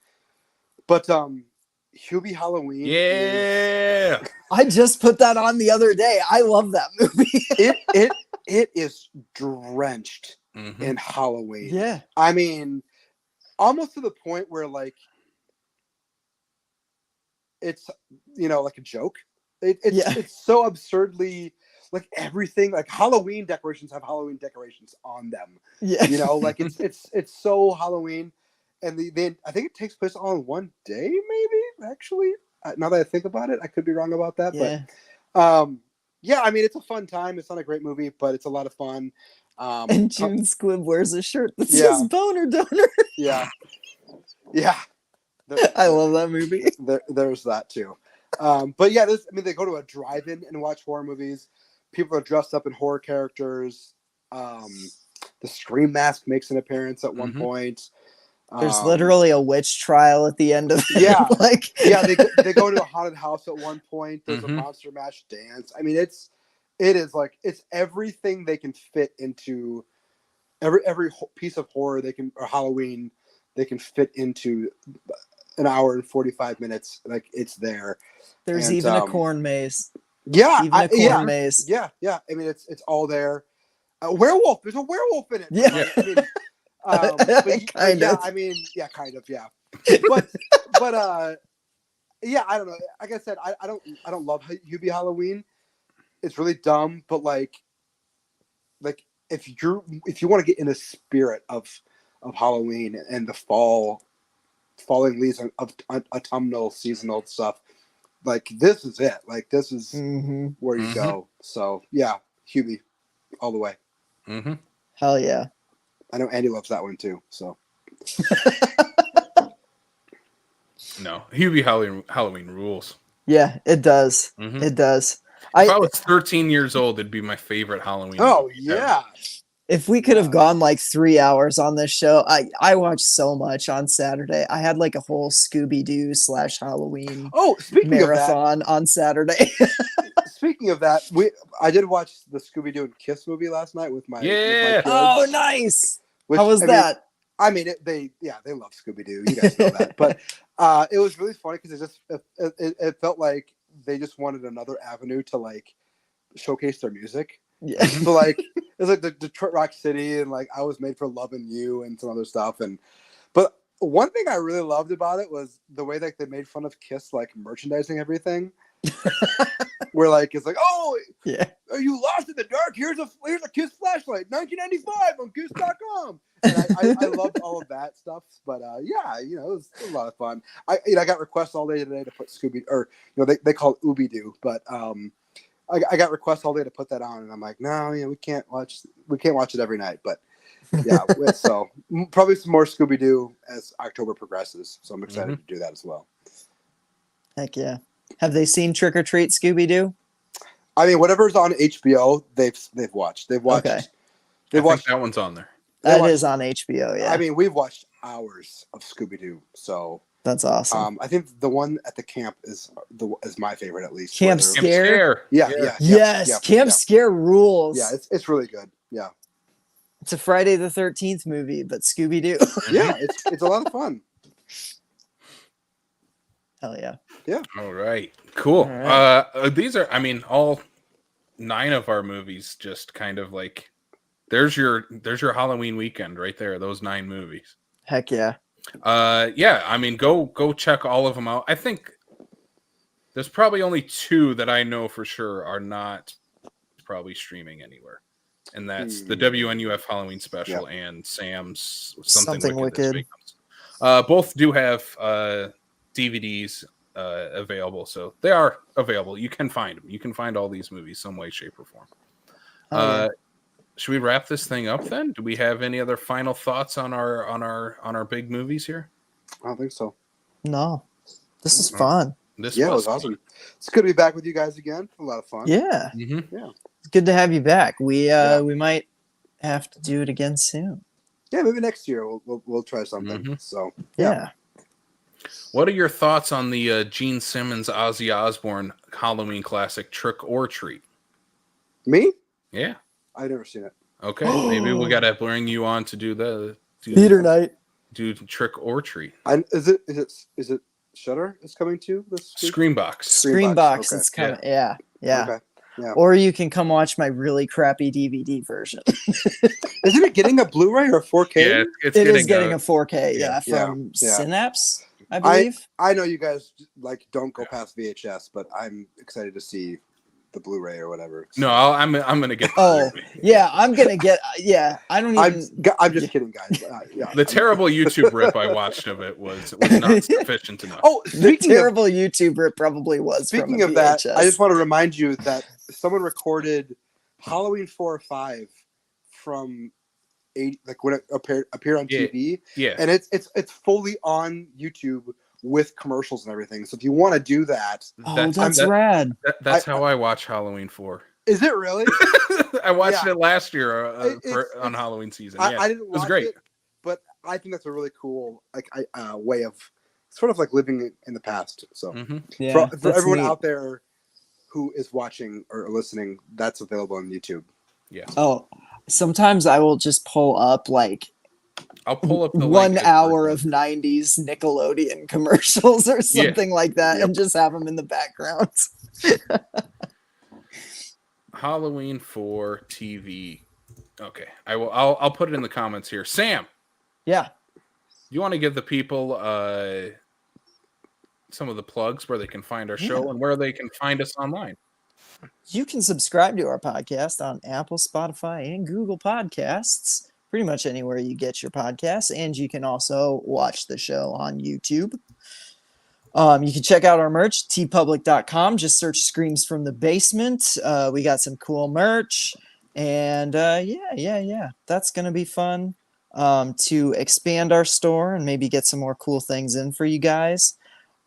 but Hubie Halloween. Yeah, I just put that on the other day. I love that movie. it is drenched in Halloween. Yeah, I mean, almost to the point where like it's like a joke. It's so absurdly like everything, like Halloween decorations have Halloween decorations on them. Yeah, like it's so Halloween, and then I think it takes place all in one day, maybe actually. Now that I think about it, I could be wrong about that, but yeah, I mean, it's a fun time. It's not a great movie, but it's a lot of fun. And June Squibb wears a shirt that says "Boner Donor." Yeah. I love that movie. There's that too. But yeah, they go to a drive-in and watch horror movies. People are dressed up in horror characters. The Scream mask makes an appearance at one point. There's literally a witch trial at the end of it. Yeah. Like Yeah, they go to a haunted house at one point. There's a monster mash dance. I mean, it is like it's everything they can fit into every piece of horror or Halloween they can fit into an hour and 45 minutes. Like it's there. There's even a corn maze. Yeah, even a corn maze. Yeah. I mean, it's all there. A werewolf. There's a werewolf in it. Yeah. I mean, kind of. I mean, yeah, kind of. Yeah. But yeah, I don't know. Like I said, I don't love Hubie Halloween. It's really dumb, but like if you want to get in the spirit of Halloween and the falling leaves of autumnal seasonal stuff, like this is it. Like this is where you go. So yeah, Hubie, all the way. Hell yeah. I know Andy loves that one too. So no, Hubie Halloween rules. Yeah, it does. It does. If I was 13 years old, it'd be my favorite Halloween. Oh yeah. If we could have gone like 3 hours on this show, I watched so much on Saturday. I had like a whole Scooby-Doo / Halloween marathon on Saturday. Speaking of that, I did watch the Scooby-Doo and Kiss movie last night with my kids. Oh, nice. How was that? I mean, they love Scooby-Doo. You guys know that. But it was really funny because it felt like they just wanted another avenue to like showcase their music. Yeah. So like it's like the Detroit Rock City and like I Was Made for Loving You and some other stuff. But one thing I really loved about it was the way that they made fun of Kiss, like merchandising everything. Where like it's like, oh yeah, are you lost in the dark? Here's a Kiss flashlight, 1995 on Kiss.com. And I loved all of that stuff. But yeah, it was a lot of fun. I got requests all day today to put Scooby, or they call it Ooby-Doo, but I got requests all day to put that on, and I'm like, no, we can't watch it every night. But yeah, so probably some more Scooby-Doo as October progresses. So I'm excited to do that as well. Heck yeah. Have they seen Trick or Treat Scooby-Doo? I mean, whatever's on HBO, they've watched. They've watched. Okay. They've watched. That one's on there. That is on HBO. Yeah. I mean, we've watched hours of Scooby-Doo, so that's awesome. I think the one at the camp is my favorite, at least. Camp Scare. Yeah. Yes, Camp Scare rules. Yeah, it's really good. Yeah. It's a Friday the 13th movie, but Scooby-Doo. Yeah, it's a lot of fun. Hell yeah. Yeah. All right. Cool. All right. These are, I mean, all 9 of our movies just kind of like there's your Halloween weekend right there, those 9 movies. Heck yeah. Yeah, I mean, go check all of them out. I think there's probably only 2 that I know for sure are not probably streaming anywhere. And that's the WNUF Halloween special and Sam's Something Wicked. Both do have DVDs available, so they are available. You can find them. You can find all these movies some way, shape, or form. Should we wrap this thing up then? Do we have any other final thoughts on our big movies here? I don't think so. No, this is fun. It was awesome. It's good to be back with you guys again. A lot of fun. Yeah, yeah. It's good to have you back. We might have to do it again soon. Yeah, maybe next year we'll try something. So yeah. What are your thoughts on the Gene Simmons, Ozzy Osbourne Halloween classic Trick or Treat? Me? Yeah. I've never seen it. Okay, maybe we gotta bring you on to do the theater night. Do Trick or Treat. Is it Shudder is coming to this week? Screambox. It's coming. Yeah. Okay. Yeah. Or you can come watch my really crappy DVD version. Isn't it getting a Blu-ray or 4K? Yeah, it is getting a 4K. From Synapse, I believe. I know you guys don't go past VHS, but I'm excited to see the Blu-ray or whatever. So. No, I'm gonna get. I'm gonna get. Yeah, I don't even. I'm just kidding, guys. The terrible YouTube rip I watched of it was not sufficient enough. Oh, the terrible YouTube rip probably was. Speaking of that, I just want to remind you that someone recorded Halloween 4 or 5 from 80, like when it appeared on TV. Yeah, and it's fully on YouTube with commercials and everything. So if you want to do that, that's rad. That's how I watch Halloween 4. Is it really? I watched it last year on Halloween season. Yeah, I didn't watch it, but I think that's a really cool way of sort of like living in the past. So Yeah, for everyone out there who is watching or listening, that's available on YouTube. Yeah. Oh, sometimes I will just pull up like I'll pull up the 1 link hour of 90s Nickelodeon commercials or something like that, Yep. and just have them in the background. Halloween 4 TV. Okay, I'll put it in the comments here. Sam, Yeah. you want to give the people some of the plugs where they can find our show and where they can find us online? You can subscribe to our podcast on Apple, Spotify, and Google Podcasts. Pretty much anywhere you get your podcasts, and you can also watch the show on YouTube. You can check out our merch, tpublic.com. Just search Screams from the Basement. We got some cool merch, and that's going to be fun to expand our store and maybe get some more cool things in for you guys.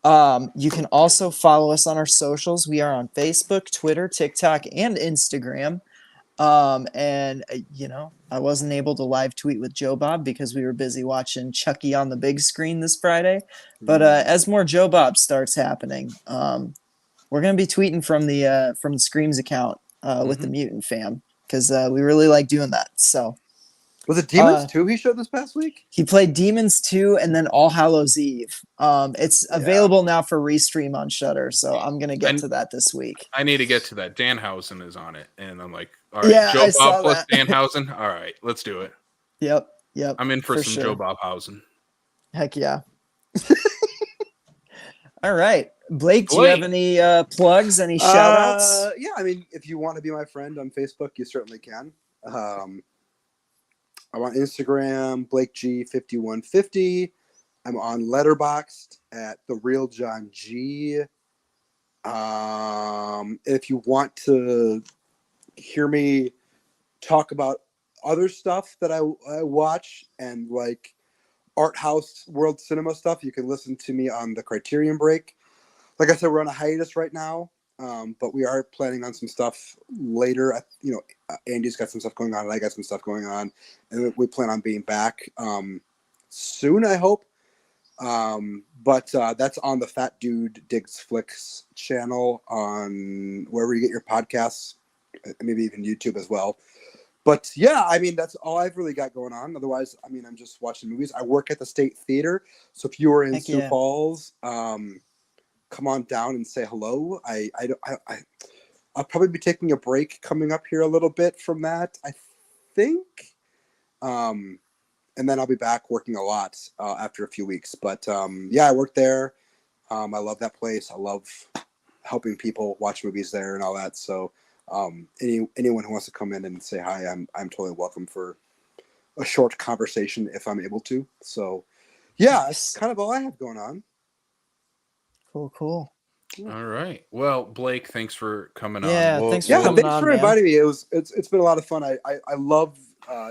You can also follow us on our socials. We are on Facebook, Twitter, TikTok, and Instagram. I wasn't able to live tweet with Joe Bob because we were busy watching Chucky on the big screen this Friday. But as more Joe Bob starts happening, we're gonna be tweeting from the Screams account with the Mutant fam because we really like doing that. So was it Demons 2 he showed this past week? he played Demons 2 and then All Hallows Eve. It's available now for restream on Shudder, so I'm gonna get to that this week. I need to get to that. Danhausen is on it, and I'm like, all right, Yeah, Joe I saw Bob plus that. Danhausen. All right, let's do it. Yep. I'm in for some sure. Joe Bobhausen. Heck yeah. All right. Blake, do you have any plugs, any shout outs? Yeah, I mean, if you want to be my friend on Facebook, you certainly can. I'm on Instagram, BlakeG5150. I'm on Letterboxd at The Real John G. If you want to hear me talk about other stuff that I watch and like art house world cinema stuff, you can listen to me on the Criterion Break. Like I said, we're on a hiatus right now, but we are planning on some stuff later. Andy's got some stuff going on, and I got some stuff going on, and we plan on being back soon, I hope. But that's on the Fat Dude Digs Flicks channel on wherever you get your podcasts, maybe even YouTube as well. But yeah, I mean, that's all I've really got going on. Otherwise, I mean, I'm just watching movies. I work at the State Theater, so if you are in Sioux Falls, come on down and say hello. I'll probably be taking a break coming up here a little bit from that, I think. And then I'll be back working a lot after a few weeks. But yeah, I work there. I love that place. I love helping people watch movies there and all that. So anyone who wants to come in and say hi, I'm totally welcome for a short conversation if I'm able to. So yeah, that's kind of all I have going on. Cool. All right. Well, Blake, thanks for coming on. Thanks for coming on, man. Inviting me. It's been a lot of fun. I love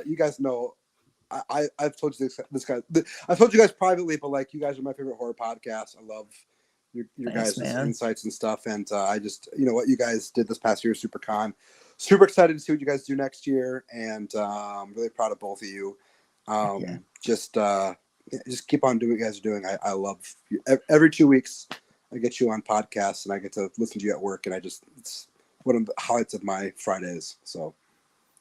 you guys know I've told you I've told you guys privately, but like you guys are my favorite horror podcast. I love your guys' insights and stuff, and I just what you guys did this past year, SuperCon. Super excited to see what you guys do next year, and I'm really proud of both of you. Just keep on doing what you guys are doing. I love you. Every 2 weeks I get you on podcasts, and I get to listen to you at work, and it's one of the highlights of my Fridays. So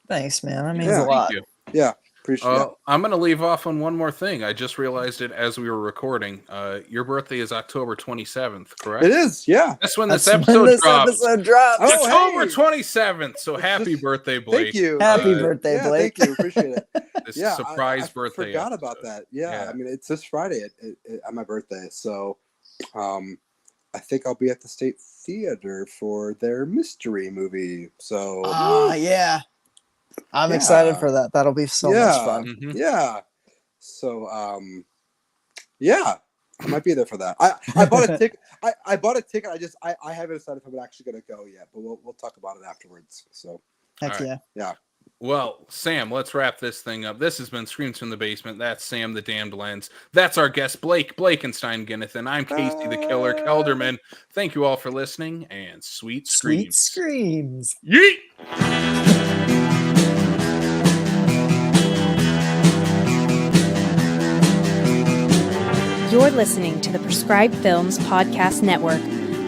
thanks, man. That means a lot. Yeah. Appreciate it. I'm going to leave off on one more thing. I just realized it as we were recording. Your birthday is October 27th, correct? It is, yeah. That's when this episode drops. Oh, October 27th. So happy birthday, Blake. Thank you. Happy birthday, Blake. Thank you. Appreciate it. This surprise birthday. I forgot about that. Yeah. I mean, it's this Friday at my birthday. So I think I'll be at the State Theater for their mystery movie. So yeah. I'm excited for that. That'll be so much fun. Mm-hmm. Yeah. So yeah, I might be there for that. I bought a ticket. I bought a ticket. I haven't decided if I'm actually gonna go yet, but we'll talk about it afterwards. So heck yeah. Well, Sam, let's wrap this thing up. This has been Screams from the Basement. That's Sam the Damned Lens. That's our guest, Blake-nstein Ginithan. I'm Casey the Killer Kelderman. Thank you all for listening, and sweet screams. Sweet screams. Yeet! You're listening to the Prescribed Films Podcast Network,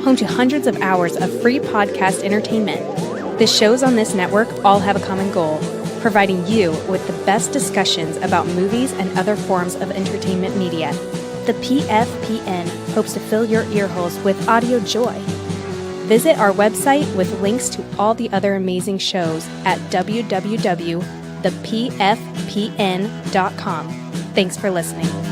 home to hundreds of hours of free podcast entertainment. The shows on this network all have a common goal, providing you with the best discussions about movies and other forms of entertainment media. The PFPN hopes to fill your earholes with audio joy. Visit our website with links to all the other amazing shows at www.thepfpn.com. Thanks for listening.